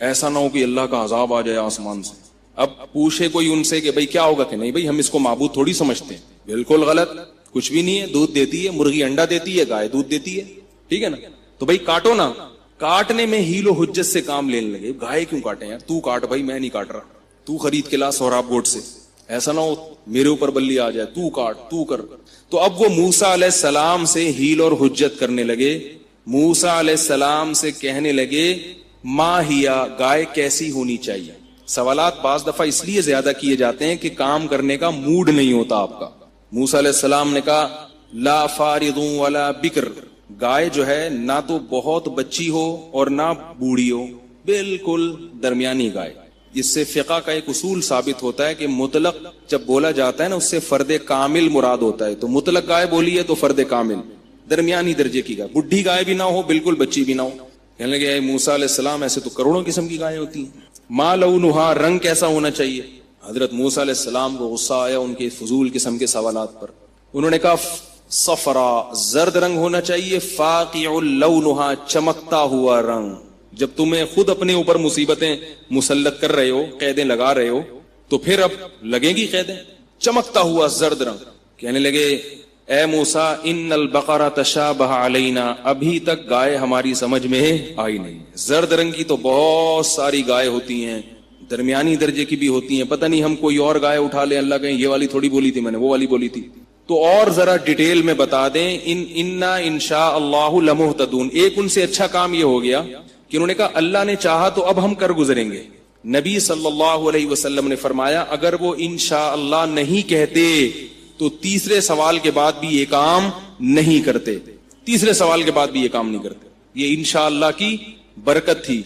ایسا نہ ہو کہ اللہ کا عذاب آ جائے آسمان سے۔ اب پوچھے کوئی ان سے کہ بھائی کیا ہوگا، کہ نہیں بھائی ہم اس کو معبود تھوڑی سمجھتے ہیں، بالکل غلط، کچھ بھی نہیں ہے، دودھ دیتی ہے، مرغی انڈا دیتی ہے، گائے دودھ دیتی ہے، ٹھیک ہے نا، تو بھائی کاٹو نا۔ کاٹنے میں ہیل و حجت سے کام لینے لگے، گائے کیوں کاٹے یار، تو کاٹ بھائی، میں نہیں کاٹ رہا، تو خرید کے لا سوراب گوٹ سے، ایسا نہ ہو میرے اوپر بلی آ جائے، تو کاٹ، تو کر۔ تو اب وہ موسیٰ علیہ السلام سے ہیل اور حجت کرنے لگے، موسیٰ علیہ السلام سے کہنے لگے ما ہیا، گائے کیسی ہونی چاہیے۔ سوالات بعض دفعہ اس لیے زیادہ کیے جاتے ہیں کہ کام کرنے کا موڈ نہیں ہوتا آپ کا۔ موسیٰ علیہ السلام نے کہا لا فارض ولا بکر، گائے جو ہے نہ تو بہت بچی ہو اور نہ بوڑھی ہو، بالکل درمیانی گائے۔ اس سے فقہ کا ایک اصول ثابت ہوتا ہے کہ مطلق جب بولا جاتا ہے نا اس سے فرد کامل مراد ہوتا ہے، تو مطلق گائے بولی ہے تو فرد کامل، درمیانی درجے کی گائے، بڈھی گائے بھی نہ ہو بالکل بچی بھی نہ ہو۔ کہنے لگے موسیٰ علیہ السلام ایسے تو کروڑوں قسم کی گائے ہوتی ہیں۔ ما لونہا، رنگ کیسا ہونا چاہیے؟ حضرت موسیٰ علیہ السلام کو غصہ آیا ان کے فضول قسم کے سوالات پر. انہوں نے کہا صفرا زرد رنگ ہونا چاہیے، فاقع لونھا چمکتا ہوا رنگ. جب تمہیں خود اپنے اوپر مصیبتیں مسلط کر رہے ہو، قیدیں لگا رہے ہو، تو پھر اب لگیں گی قیدیں. چمکتا ہوا زرد رنگ. کہنے لگے اے موسیٰ ان البقرہ تشابہ علینا، ابھی تک گائے ہماری سمجھ میں آئی نہیں. زرد رنگ کی تو بہت ساری گائے ہوتی ہیں، درمیانی درجے کی بھی ہوتی ہیں، پتہ نہیں ہم کوئی اور گائے اٹھا لیں، اللہ کہیں یہ والی تھوڑی بولی تھی میں نے، وہ والی بولی تھی. تو اور ذرا ڈیٹیل میں بتا دیں. انا انشاء اللہ لمہتدون. ایک ان سے اچھا کام یہ ہو گیا کہ انہوں نے کہا اللہ نے چاہا تو اب ہم کر گزریں گے. نبی صلی اللہ علیہ وسلم نے فرمایا اگر وہ انشاء اللہ نہیں کہتے تو تیسرے سوال کے بعد بھی یہ کام نہیں کرتے. تیسرے سوال کے بعد بھی یہ کام نہیں کرتے. یہ انشاء اللہ کی برکت تھی.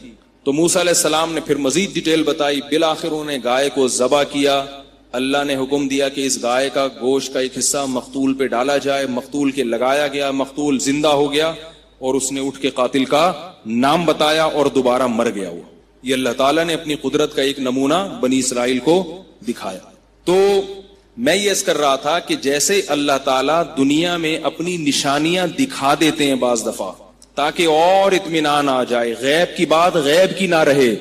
تو موسیٰ علیہ السلام نے پھر مزید ڈیٹیل بتائی. بالآخر انہوں نے گائے کو ذبح کیا. اللہ نے حکم دیا کہ اس گائے کا گوشت کا ایک حصہ مقتول پہ ڈالا جائے. مقتول کے لگایا گیا، مقتول زندہ ہو گیا اور اس نے اٹھ کے قاتل کا نام بتایا اور دوبارہ مر گیا. وہ یہ اللہ تعالیٰ نے اپنی قدرت کا ایک نمونہ بنی اسرائیل کو دکھایا. تو میں یہ عرض کر رہا تھا کہ جیسے اللہ تعالیٰ دنیا میں اپنی نشانیاں دکھا دیتے ہیں بعض دفعہ تاکہ اور اطمینان آ جائے، غیب کی بات غیب کی نہ رہے،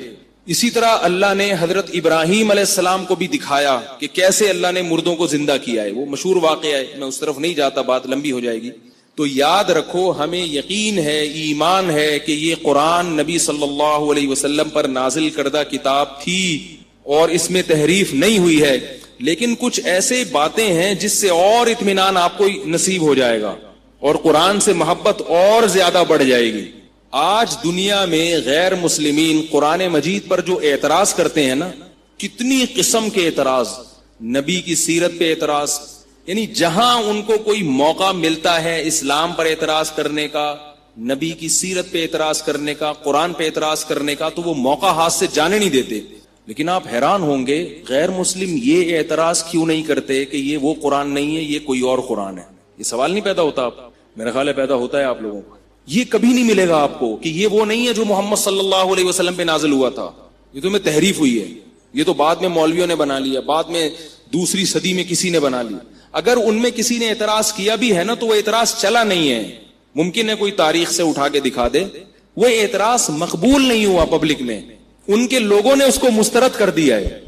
اسی طرح اللہ نے حضرت ابراہیم علیہ السلام کو بھی دکھایا کہ کیسے اللہ نے مردوں کو زندہ کیا ہے. وہ مشہور واقعہ ہے، میں اس طرف نہیں جاتا، بات لمبی ہو جائے گی. تو یاد رکھو ہمیں یقین ہے، ایمان ہے کہ یہ قرآن نبی صلی اللہ علیہ وسلم پر نازل کردہ کتاب تھی اور اس میں تحریف نہیں ہوئی ہے. لیکن کچھ ایسے باتیں ہیں جس سے اور اطمینان آپ کو نصیب ہو جائے گا اور قرآن سے محبت اور زیادہ بڑھ جائے گی. آج دنیا میں غیر مسلمین قرآن مجید پر جو اعتراض کرتے ہیں نا، کتنی قسم کے اعتراض. نبی کی سیرت پہ اعتراض، یعنی جہاں ان کو کوئی موقع ملتا ہے اسلام پر اعتراض کرنے کا، نبی کی سیرت پہ اعتراض کرنے کا، قرآن پہ اعتراض کرنے کا، تو وہ موقع ہاتھ سے جانے نہیں دیتے. لیکن آپ حیران ہوں گے غیر مسلم یہ اعتراض کیوں نہیں کرتے کہ یہ وہ قرآن نہیں ہے، یہ کوئی اور قرآن ہے. یہ سوال نہیں پیدا ہوتا؟ میرا خیال ہے پیدا ہوتا ہے آپ لوگوں کو. یہ کبھی نہیں ملے گا آپ کو کہ یہ وہ نہیں ہے جو محمد صلی اللہ علیہ وسلم پہ نازل ہوا تھا، یہ تو میں تحریف ہوئی ہے، یہ تو بعد میں مولویوں نے بنا لیا، بعد میں دوسری صدی میں کسی نے بنا لیا. اگر ان میں کسی نے اعتراض کیا بھی ہے نا تو وہ اعتراض چلا نہیں ہے. ممکن ہے کوئی تاریخ سے اٹھا کے دکھا دے. وہ اعتراض مقبول نہیں ہوا پبلک میں، ان کے لوگوں نے اس کو مسترد کر دیا ہے.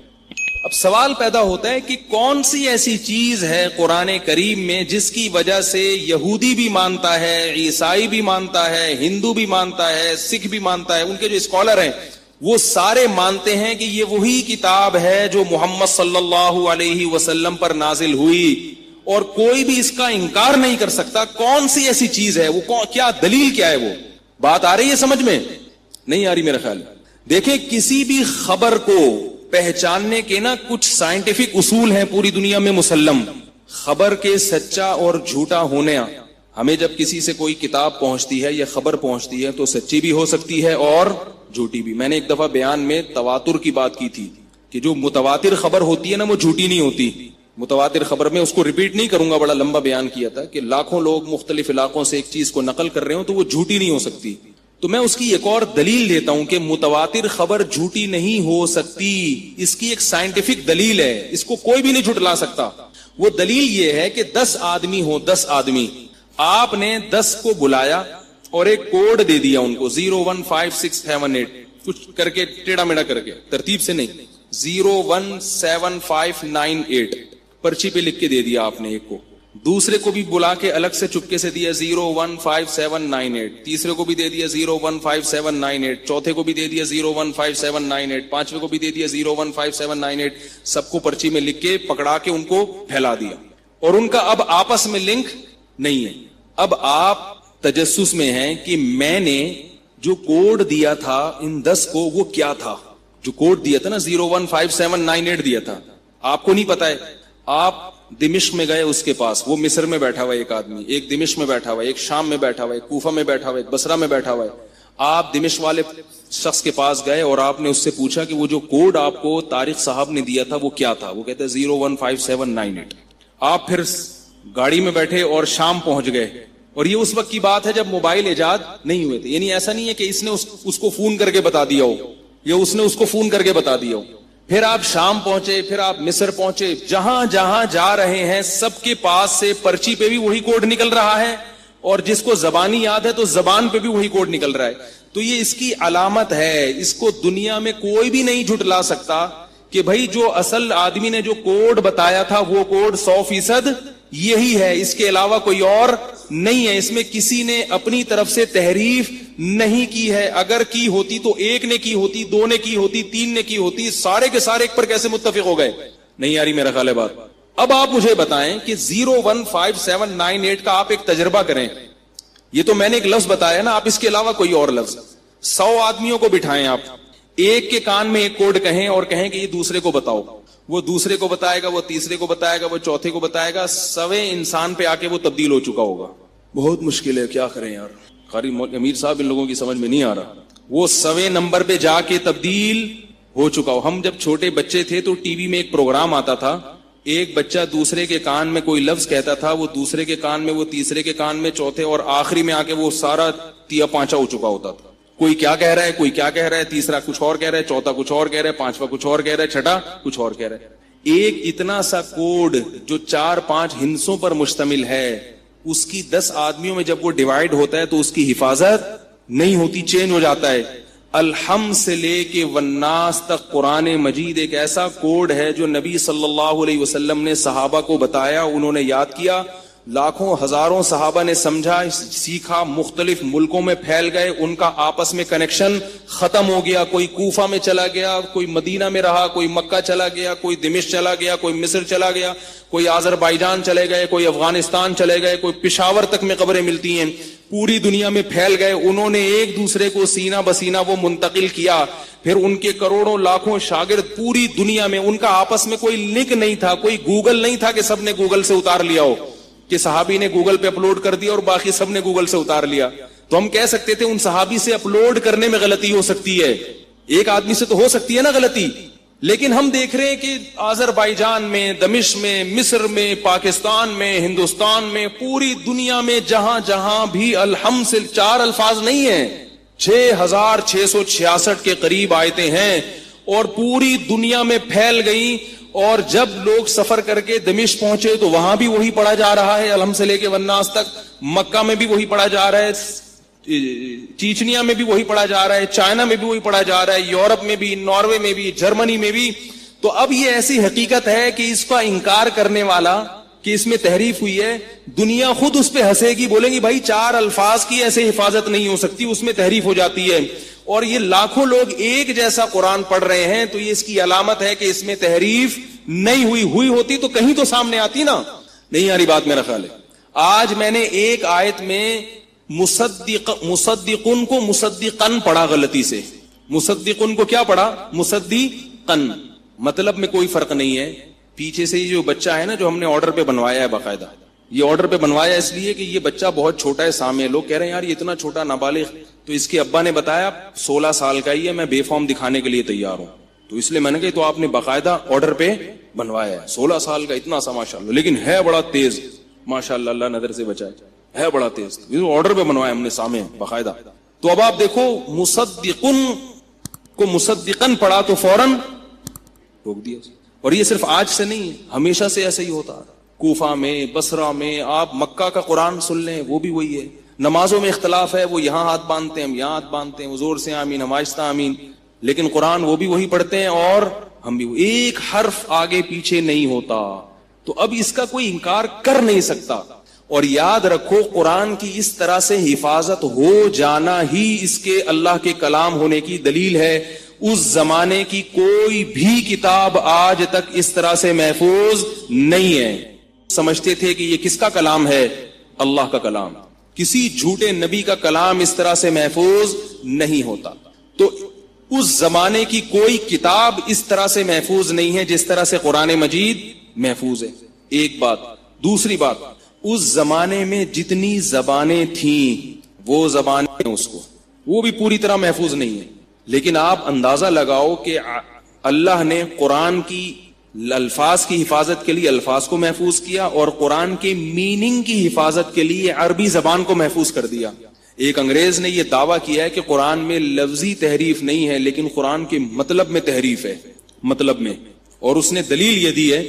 اب سوال پیدا ہوتا ہے کہ کون سی ایسی چیز ہے قرآن کریم میں جس کی وجہ سے یہودی بھی مانتا ہے، عیسائی بھی مانتا ہے، ہندو بھی مانتا ہے، سکھ بھی مانتا ہے، ان کے جو اسکالر ہیں وہ سارے مانتے ہیں کہ یہ وہی کتاب ہے جو محمد صلی اللہ علیہ وسلم پر نازل ہوئی اور کوئی بھی اس کا انکار نہیں کر سکتا. کون سی ایسی چیز ہے وہ؟ کیا دلیل کیا ہے؟ وہ بات آ رہی ہے سمجھ میں؟ نہیں آ رہی میرا خیال. دیکھیں کسی بھی خبر کو پہچاننے کے نا کچھ سائنٹیفک اصول ہیں پوری دنیا میں مسلم. خبر کے سچا اور جھوٹا ہونے، ہمیں جب کسی سے کوئی کتاب پہنچتی ہے یا خبر پہنچتی ہے تو سچی بھی ہو سکتی ہے اور جھوٹی بھی. میں نے ایک دفعہ بیان میں تواتر کی بات کی تھی کہ جو متواتر خبر ہوتی ہے نا وہ جھوٹی نہیں ہوتی. متواتر خبر میں اس کو ریپیٹ نہیں کروں گا، بڑا لمبا بیان کیا تھا کہ لاکھوں لوگ مختلف علاقوں سے ایک چیز کو نقل کر رہے ہوں تو وہ جھوٹی نہیں ہو سکتی. تو میں اس کی ایک اور دلیل دیتا ہوں کہ متواتر خبر جھوٹی نہیں ہو سکتی. اس کی ایک سائنٹیفک دلیل ہے، اس کو کوئی بھی نہیں جھٹلا سکتا. وہ دلیل یہ ہے کہ 10 آدمی ہو، 10 آدمی، آپ نے 10 کو بلایا اور ایک کوڈ دے دیا ان کو 015678 کچھ کر کے ٹیڑھا میڑھا کر کے، ترتیب سے نہیں، 017598 پرچی پہ لکھ کے دے دیا آپ نے ایک کو. دوسرے کو بھی بلا کے الگ سے چپکے سے دیا 015798، تیسرے کو بھی دے دیا 015798، چوتھے کو بھی دے دیا 015798، پانچویں کو بھی دے دیا 015798. سب کو پرچی میں لکھ کے پکڑا کے ان کو پھیلا دیا اور ان کا اب آپس میں لنک نہیں ہے. اب آپ تجسس میں ہیں کہ میں نے جو کوڈ دیا تھا ان 10 کو وہ کیا تھا. جو کوڈ دیا تھا نا 015798 دیا تھا، آپ کو نہیں پتا ہے. آپ دمشق میں گئے اس کے پاس، وہ مصر میں بیٹھا ہوا ایک آدمی، ایک دمشق میں بیٹھا ہوا، ایک شام میں بیٹھا ہوا، ایک کوفہ میں بیٹھا ہوا، ایک بصرہ میں بیٹھا ہوا ہے. آپ دمشق والے شخص کے پاس گئے اور آپ نے اس سے پوچھا کہ وہ جو کوڈ آپ کو طارق صاحب نے دیا تھا وہ کیا تھا؟ وہ کہتے ہیں 015798. آپ پھر گاڑی میں بیٹھے اور شام پہنچ گئے. اور یہ اس وقت کی بات ہے جب موبائل ایجاد نہیں ہوئے تھے. یعنی ایسا نہیں ہے کہ اس نے اس کو فون کر کے بتا دیا ہو یا اس نے اس کو فون کر کے بتا دیا ہو. پھر آپ شام پہنچے, پھر آپ مصر پہنچے, جہاں جہاں جا رہے ہیں سب کے پاس سے پرچی پہ بھی وہی کوڈ نکل رہا ہے, اور جس کو زبانی یاد ہے تو زبان پہ بھی وہی کوڈ نکل رہا ہے. تو یہ اس کی علامت ہے, اس کو دنیا میں کوئی بھی نہیں جھٹلا سکتا کہ بھائی جو اصل آدمی نے جو کوڈ بتایا تھا وہ کوڈ 100% یہی ہے, اس کے علاوہ کوئی اور نہیں ہے. اس میں کسی نے اپنی طرف سے تحریف نہیں کی ہے. اگر کی ہوتی تو ایک نے کی ہوتی, دو نے کی ہوتی, تین نے کی ہوتی, سارے کے سارے ایک پر کیسے متفق ہو گئے؟ نہیں آ رہی میرا خیال ہے بات. اب آپ مجھے بتائیں کہ 015798 کا آپ ایک تجربہ کریں. یہ تو میں نے ایک لفظ بتایا نا, آپ اس کے علاوہ کوئی اور لفظ 100 آدمیوں کو بٹھائیں, آپ ایک کے کان میں ایک کوڈ کہیں اور کہیں کہ یہ دوسرے کو بتاؤ, وہ دوسرے کو بتائے گا, وہ تیسرے کو بتائے گا, وہ چوتھے کو بتائے گا, 100 انسان پہ آ کے وہ تبدیل ہو چکا ہوگا. بہت مشکل ہے, کیا کریں یار, قاری امیر صاحب ان لوگوں کی سمجھ میں نہیں آ رہا. وہ 100 نمبر پہ جا کے تبدیل ہو چکا ہو. ہم جب چھوٹے بچے تھے تو ٹی وی میں ایک پروگرام آتا تھا, ایک بچہ دوسرے کے کان میں کوئی لفظ کہتا تھا, وہ دوسرے کے کان میں, وہ تیسرے کے کان میں, چوتھے, اور آخری میں آ کے وہ سارا تیا پانچا ہو چکا ہوتا تھا. کوئی کیا کہہ رہا ہے, کوئی کیا کہہ رہا ہے, تیسرا کچھ اور کہہ رہا ہے, چوتھا کچھ اور کہہ رہا ہے, پانچواں کچھ اور کہہ رہا ہے, چھٹا کچھ اور کہہ رہا ہے. ایک اتنا سا کوڈ جو 4-5 ہندسوں پر مشتمل ہے, اس کی 10 آدمیوں میں جب وہ ڈیوائیڈ ہوتا ہے تو اس کی حفاظت نہیں ہوتی, چینج ہو جاتا ہے. الحم سے لے کے والناس تک قرآن مجید ایک ایسا کوڈ ہے جو نبی صلی اللہ علیہ وسلم نے صحابہ کو بتایا, انہوں نے یاد کیا, لاکھوں ہزاروں صحابہ نے سمجھا, سیکھا, مختلف ملکوں میں پھیل گئے, ان کا آپس میں کنیکشن ختم ہو گیا. کوئی کوفہ میں چلا گیا, کوئی مدینہ میں رہا, کوئی مکہ چلا گیا, کوئی دمشق چلا گیا, کوئی مصر چلا گیا, کوئی آذربائیجان چلے گئے, کوئی افغانستان چلے گئے, کوئی پشاور تک میں قبریں ملتی ہیں, پوری دنیا میں پھیل گئے. انہوں نے ایک دوسرے کو سینہ بسینہ وہ منتقل کیا. پھر ان کے کروڑوں لاکھوں شاگرد پوری دنیا میں, ان کا آپس میں کوئی لنک نہیں تھا, کوئی گوگل نہیں تھا کہ سب نے گوگل سے اتار لیا ہو, کہ صحابی نے گوگل پہ اپلوڈ کر دیا اور باقی سب نے گوگل سے اتار لیا. تو ہم کہہ سکتے تھے ان صحابی سے اپلوڈ کرنے میں غلطی ہو سکتی ہے, ایک آدمی سے تو ہو سکتی ہے نا غلطی, لیکن ہم دیکھ رہے ہیں کہ آذربائیجان میں, دمشق میں, مصر میں, پاکستان میں, ہندوستان میں, پوری دنیا میں جہاں جہاں بھی الحمد سے 4 الفاظ نہیں ہیں, 6666 کے قریب آیتیں ہیں, اور پوری دنیا میں پھیل گئی. اور جب لوگ سفر کر کے دمشق پہنچے تو وہاں بھی وہی پڑھا جا رہا ہے, الحمد سے لے کے والناس تک. مکہ میں بھی وہی پڑھا جا رہا ہے, چیچنیا میں بھی وہی پڑھا جا رہا ہے, چائنا میں بھی وہی پڑھا جا رہا ہے, یورپ میں بھی, ناروے میں بھی, جرمنی میں بھی. تو اب یہ ایسی حقیقت ہے کہ اس کا انکار کرنے والا کہ اس میں تحریف ہوئی ہے, دنیا خود اس پہ ہنسے گی, بولیں گی بھائی 4 الفاظ کی ایسے حفاظت نہیں ہو سکتی, اس میں تحریف ہو جاتی ہے. اور یہ لاکھوں لوگ ایک جیسا قرآن پڑھ رہے ہیں, تو یہ اس کی علامت ہے کہ اس میں تحریف نہیں ہوئی ہوتی تو کہیں تو سامنے آتی نا. نہیں آ رہی بات میرا خیال ہے. آج میں نے ایک آیت میں مصدقن کو مصدقن پڑھا غلطی سے. مصدقن کو کیا پڑھا؟ مصدقن. مطلب میں کوئی فرق نہیں ہے. پیچھے سے یہ جو بچہ ہے نا, جو ہم نے آرڈر پہ بنوایا ہے, باقاعدہ یہ آرڈر پہ بنوایا اس لیے کہ یہ بچہ بہت چھوٹا ہے. سامنے لوگ کہہ رہے ہیں یار یہ اتنا چھوٹا نابالغ, تو اس کے ابا نے بتایا 16 سال کا ہی ہے, میں بے فارم دکھانے کے لیے تیار ہوں. تو اس لیے میں نے کہا تو آپ نے باقاعدہ آرڈر پہ بنوایا ہے. 16 سال کا اتنا سا ماشاءاللہ, لیکن ہے بڑا تیز ماشاءاللہ, اللہ نظر سے بچائے, ہے بڑا تیز. آرڈر پہ بنوایا ہم نے سامنے باقاعدہ. تو اب آپ دیکھو مصدقن کو مصدقن پڑھا تو فوراً روک دیا. اور یہ صرف آج سے نہیں ہے, ہمیشہ سے ایسا ہی ہوتا ہے. کوفہ میں, بصرہ میں, آپ مکہ کا قرآن سن لیں وہ بھی وہی ہے. نمازوں میں اختلاف ہے, وہ یہاں ہاتھ باندھتے ہیں, ہم یہاں ہاتھ باندھتے ہیں, وہ زور سے آمین, ہم آہستہ آمین, لیکن قرآن وہ بھی وہی پڑھتے ہیں اور ہم بھی. ایک حرف آگے پیچھے نہیں ہوتا. تو اب اس کا کوئی انکار کر نہیں سکتا. اور یاد رکھو قرآن کی اس طرح سے حفاظت ہو جانا ہی اس کے اللہ کے کلام ہونے کی دلیل ہے. اس زمانے کی کوئی بھی کتاب آج تک اس طرح سے محفوظ نہیں ہے. سمجھتے تھے کہ یہ کس کا کلام ہے؟ اللہ کا کلام. کسی جھوٹے نبی کا کلام اس طرح سے محفوظ نہیں ہوتا. تو اس زمانے کی کوئی کتاب اس طرح سے محفوظ نہیں ہے جس طرح سے قرآن مجید محفوظ ہے. ایک بات. دوسری بات, اس زمانے میں جتنی زبانیں تھیں وہ زبانیں اس کو وہ بھی پوری طرح محفوظ نہیں ہے. لیکن آپ اندازہ لگاؤ کہ اللہ نے قرآن کی الفاظ کی حفاظت کے لیے الفاظ کو محفوظ کیا اور قرآن کے میننگ کی حفاظت کے لیے عربی زبان کو محفوظ کر دیا. ایک انگریز نے یہ دعویٰ کیا ہے کہ قرآن میں لفظی تحریف نہیں ہے لیکن قرآن کے مطلب میں تحریف ہے. مطلب میں, اور اس نے دلیل یہ دی ہے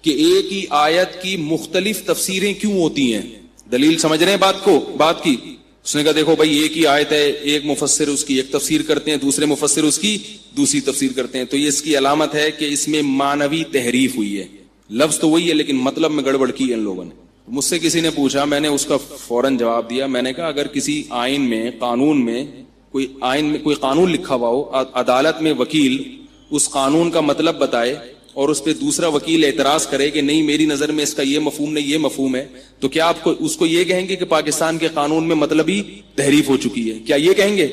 کہ ایک ہی آیت کی مختلف تفسیریں کیوں ہوتی ہیں. دلیل سمجھ رہے ہیں بات کی؟ اس نے کہا دیکھو بھائی ایک ہی آیت ہے, ایک مفسر اس کی ایک تفسیر کرتے ہیں, دوسرے مفسر اس کی دوسری تفسیر کرتے ہیں, تو یہ اس کی علامت ہے کہ اس میں معنوی تحریف ہوئی ہے. لفظ تو وہی ہے لیکن مطلب میں گڑبڑ کی ہے ان لوگوں نے. مجھ سے کسی نے پوچھا, میں نے اس کا فوراً جواب دیا. میں نے کہا اگر کسی آئین میں کوئی قانون لکھا ہوا ہو, عدالت میں وکیل اس قانون کا مطلب بتائے اور اس پہ دوسرا وکیل اعتراض کرے کہ نہیں میری نظر میں اس کا یہ مفہوم نہیں یہ مفہوم ہے, تو کیا آپ کو اس کو یہ کہیں گے کہ پاکستان کے قانون میں مطلبی تحریف ہو چکی ہے؟ کیا یہ کہیں گے؟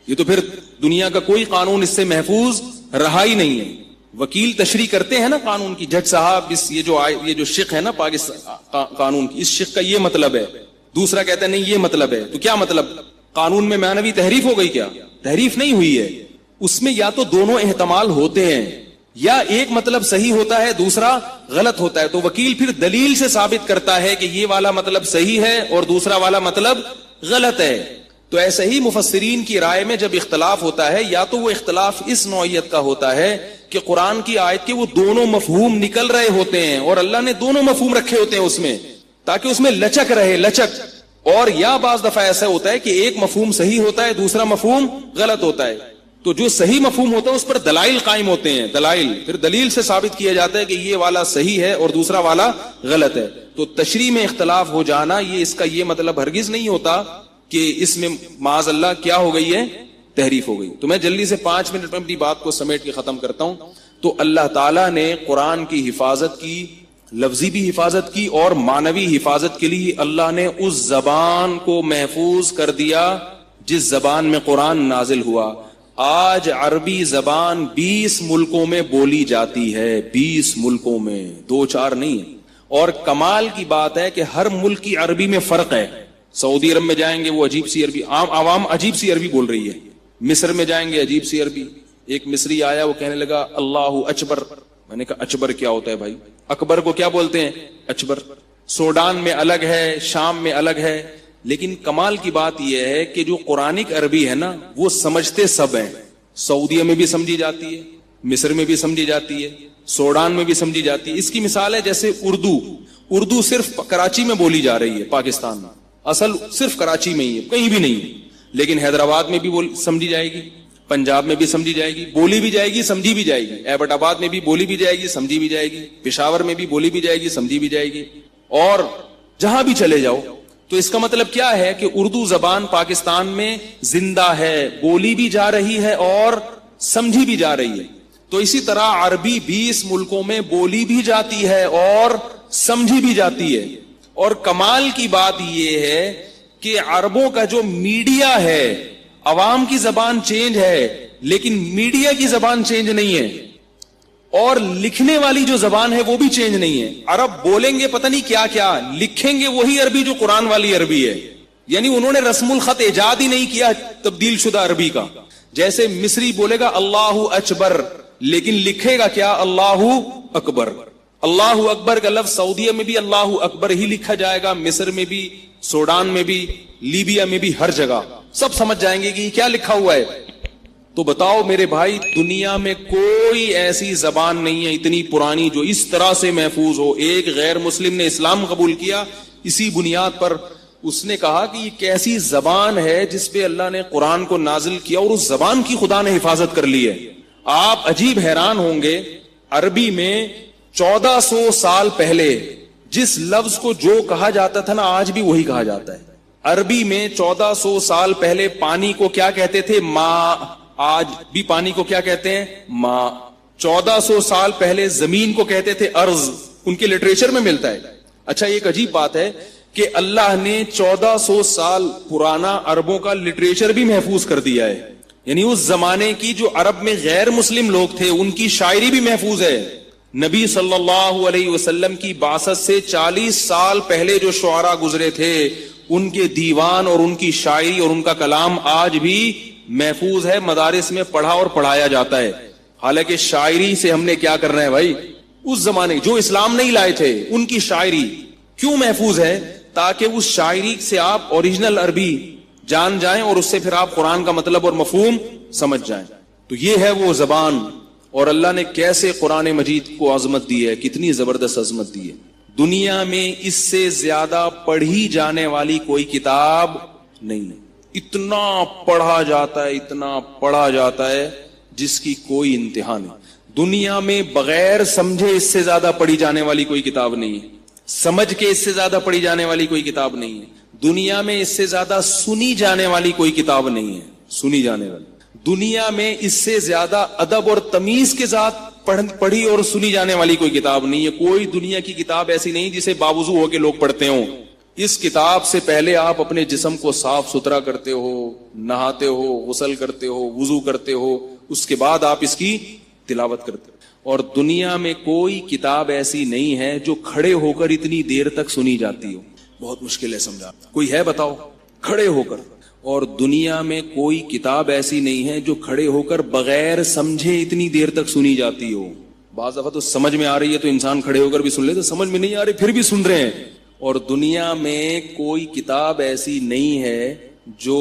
یہ تو پھر دنیا کا کوئی قانون اس سے محفوظ رہا ہی نہیں ہے. وکیل تشریح کرتے ہیں نا قانون کی, جج صاحب یہ جو شق ہے نا پاکستان قانون کی, اس شق کا یہ مطلب ہے, دوسرا کہتا ہے نہیں یہ مطلب ہے, تو کیا مطلب قانون میں معنوی تحریف ہو گئی؟ کیا تحریف نہیں ہوئی ہے. اس میں یا تو دونوں احتمال ہوتے ہیں, یا ایک مطلب صحیح ہوتا ہے دوسرا غلط ہوتا ہے, تو وکیل پھر دلیل سے ثابت کرتا ہے کہ یہ والا مطلب صحیح ہے اور دوسرا والا مطلب غلط ہے. تو ایسے ہی مفسرین کی رائے میں جب اختلاف ہوتا ہے, یا تو وہ اختلاف اس نوعیت کا ہوتا ہے کہ قرآن کی آیت کے وہ دونوں مفہوم نکل رہے ہوتے ہیں اور اللہ نے دونوں مفہوم رکھے ہوتے ہیں اس میں تاکہ اس میں لچک رہے, لچک. اور یا بعض دفعہ ایسا ہوتا ہے کہ ایک مفہوم صحیح ہوتا ہے دوسرا مفہوم غلط ہوتا ہے, تو جو صحیح مفہوم ہوتا ہے اس پر دلائل قائم ہوتے ہیں, دلائل پھر دلیل سے ثابت کیا جاتا ہے کہ یہ والا صحیح ہے اور دوسرا والا غلط ہے. تو تشریح میں اختلاف ہو جانا یہ اس کا یہ مطلب ہرگز نہیں ہوتا کہ اس میں معاذ اللہ کیا ہو گئی ہے, تحریف ہو گئی. تو میں جلدی سے 5 منٹ میں اپنی بات کو سمیٹ کے ختم کرتا ہوں. تو اللہ تعالیٰ نے قرآن کی حفاظت کی, لفظی بھی حفاظت کی اور معنوی حفاظت کے لیے اللہ نے اس زبان کو محفوظ کر دیا جس زبان میں قرآن نازل ہوا. آج عربی زبان 20 ملکوں میں بولی جاتی ہے, 20 ملکوں میں, 2-4 نہیں ہے. اور کمال کی بات ہے کہ ہر ملک کی عربی میں فرق ہے. سعودی عرب میں جائیں گے وہ عجیب سی عربی, عوام عجیب سی عربی بول رہی ہے. مصر میں جائیں گے عجیب سی عربی. ایک مصری آیا وہ کہنے لگا اللہ اکبر, میں نے کہا اکبر کیا ہوتا ہے بھائی؟ اکبر کو کیا بولتے ہیں؟ اکبر. سوڈان میں الگ ہے, شام میں الگ ہے. لیکن کمال کی بات یہ ہے کہ جو قرآنک عربی ہے نا وہ سمجھتے سب ہیں. سعودیہ میں بھی سمجھی جاتی ہے, مصر میں بھی سمجھی جاتی ہے, سوڈان میں بھی سمجھی جاتی ہے. اس کی مثال ہے جیسے اردو صرف کراچی میں بولی جا رہی ہے پاکستان میں, اصل صرف کراچی میں ہی ہے, کہیں بھی نہیں ہے. لیکن حیدرآباد میں بھی سمجھی جائے گی, پنجاب میں بھی سمجھی جائے گی, بولی بھی جائے گی, سمجھی بھی جائے گی. ایبٹ آباد میں بھی بولی بھی جائے گی, سمجھی بھی جائے گی. پشاور میں بھی بولی بھی جائے گی, سمجھی بھی جائے گی. اور جہاں بھی چلے جاؤ. تو اس کا مطلب کیا ہے کہ اردو زبان پاکستان میں زندہ ہے, بولی بھی جا رہی ہے اور سمجھی بھی جا رہی ہے. تو اسی طرح عربی 20 ملکوں میں بولی بھی جاتی ہے اور سمجھی بھی جاتی ہے. اور کمال کی بات یہ ہے کہ عربوں کا جو میڈیا ہے, عوام کی زبان چینج ہے لیکن میڈیا کی زبان چینج نہیں ہے, اور لکھنے والی جو زبان ہے وہ بھی چینج نہیں ہے. عرب بولیں گے پتہ نہیں کیا کیا, لکھیں گے وہی عربی جو قرآن والی عربی ہے. یعنی انہوں نے رسم الخط ایجاد ہی نہیں کیا تبدیل شدہ عربی کا. جیسے مصری بولے گا اللہ اکبر لیکن لکھے گا کیا؟ اللہ اکبر. اللہ اکبر کا لفظ سعودیہ میں بھی اللہ اکبر ہی لکھا جائے گا, مصر میں بھی, سوڈان میں بھی, لیبیا میں بھی, ہر جگہ سب سمجھ جائیں گے کہ یہ کیا لکھا ہوا ہے. تو بتاؤ میرے بھائی, دنیا میں کوئی ایسی زبان نہیں ہے اتنی پرانی جو اس طرح سے محفوظ ہو. ایک غیر مسلم نے اسلام قبول کیا اسی بنیاد پر. اس نے کہا کہ یہ کیسی زبان ہے جس پہ اللہ نے قرآن کو نازل کیا اور اس زبان کی خدا نے حفاظت کر لی ہے. آپ عجیب حیران ہوں گے, عربی میں 1400 سال پہلے جس لفظ کو جو کہا جاتا تھا نا آج بھی وہی کہا جاتا ہے. عربی میں 1400 سال پہلے پانی کو کیا کہتے تھے؟ ماء. آج بھی پانی کو کیا کہتے ہیں؟ ماء. 1400 سال پہلے زمین کو کہتے تھے ارض. ان کے لٹریچر میں ملتا ہے. اچھا ایک عجیب بات ہے کہ اللہ نے 1400 سال پرانا عربوں کا لٹریچر بھی محفوظ کر دیا ہے. یعنی اس زمانے کی جو عرب میں غیر مسلم لوگ تھے ان کی شاعری بھی محفوظ ہے. نبی صلی اللہ علیہ وسلم کی بعثت سے 40 سال پہلے جو شعراء گزرے تھے ان کے دیوان اور ان کی شاعری اور ان کا کلام آج بھی محفوظ ہے, مدارس میں پڑھا اور پڑھایا جاتا ہے. حالانکہ شاعری سے ہم نے کیا کرنا ہے بھائی؟ اس زمانے جو اسلام نہیں لائے تھے ان کی شاعری کیوں محفوظ ہے؟ تاکہ اس شاعری سے آپ اوریجنل عربی جان جائیں اور اس سے پھر آپ قرآن کا مطلب اور مفہوم سمجھ جائیں. تو یہ ہے وہ زبان. اور اللہ نے کیسے قرآن مجید کو عظمت دی ہے, کتنی زبردست عظمت دی ہے. دنیا میں اس سے زیادہ پڑھی جانے والی کوئی کتاب نہیں ہے. اتنا پڑھا جاتا ہے, اتنا پڑھا جاتا ہے جس کی کوئی انتہا نہیں. دنیا میں بغیر سمجھے اس سے زیادہ پڑھی جانے والی کوئی کتاب نہیں ہے, سمجھ کے اس سے زیادہ پڑھی جانے والی کوئی کتاب نہیں ہے. دنیا میں اس سے زیادہ سنی جانے والی کوئی کتاب نہیں ہے, سنی جانے والی. دنیا میں اس سے زیادہ ادب اور تمیز کے ساتھ پڑھی اور سنی جانے والی کوئی کتاب نہیں ہے. کوئی دنیا کی کتاب ایسی نہیں جسے باوضو ہو کے لوگ پڑھتے ہوں. اس کتاب سے پہلے آپ اپنے جسم کو صاف ستھرا کرتے ہو, نہاتے ہو, غسل کرتے ہو, وضو کرتے ہو, اس کے بعد آپ اس کی تلاوت کرتے ہو. اور دنیا میں کوئی کتاب ایسی نہیں ہے جو کھڑے ہو کر اتنی دیر تک سنی جاتی ہو. بہت مشکل ہے سمجھا, کوئی ہے بتاؤ کھڑے ہو کر. اور دنیا میں کوئی کتاب ایسی نہیں ہے جو کھڑے ہو کر بغیر سمجھے اتنی دیر تک سنی جاتی ہو. بعض دفعہ تو سمجھ میں آ رہی ہے تو انسان کھڑے ہو کر بھی سن لے, تو سمجھ میں نہیں آ رہی پھر بھی سن رہے ہیں. اور دنیا میں کوئی کتاب ایسی نہیں ہے جو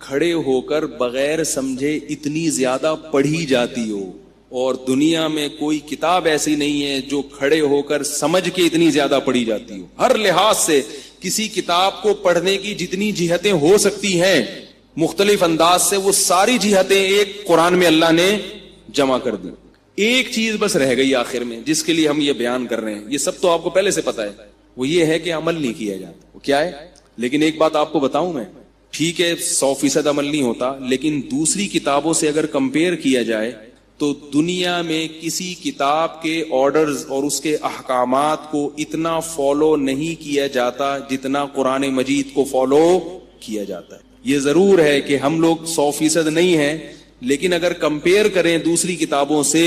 کھڑے ہو کر بغیر سمجھے اتنی زیادہ پڑھی جاتی ہو. اور دنیا میں کوئی کتاب ایسی نہیں ہے جو کھڑے ہو کر سمجھ کے اتنی زیادہ پڑھی جاتی ہو. ہر لحاظ سے کسی کتاب کو پڑھنے کی جتنی جہتیں ہو سکتی ہیں مختلف انداز سے, وہ ساری جہتیں ایک قرآن میں اللہ نے جمع کر دی. ایک چیز بس رہ گئی آخر میں جس کے لیے ہم یہ بیان کر رہے ہیں. یہ سب تو آپ کو پہلے سے پتا ہے, وہ یہ ہے کہ عمل نہیں کیا جاتا. وہ کیا ہے؟ لیکن ایک بات آپ کو بتاؤں میں, ٹھیک ہے 100% عمل نہیں ہوتا, لیکن دوسری کتابوں سے اگر کمپیئر کیا جائے تو دنیا میں کسی کتاب کے آرڈرز اور اس کے احکامات کو اتنا فالو نہیں کیا جاتا جتنا قرآن مجید کو فالو کیا جاتا ہے. یہ ضرور ہے کہ ہم لوگ 100% نہیں ہیں, لیکن اگر کمپیئر کریں دوسری کتابوں سے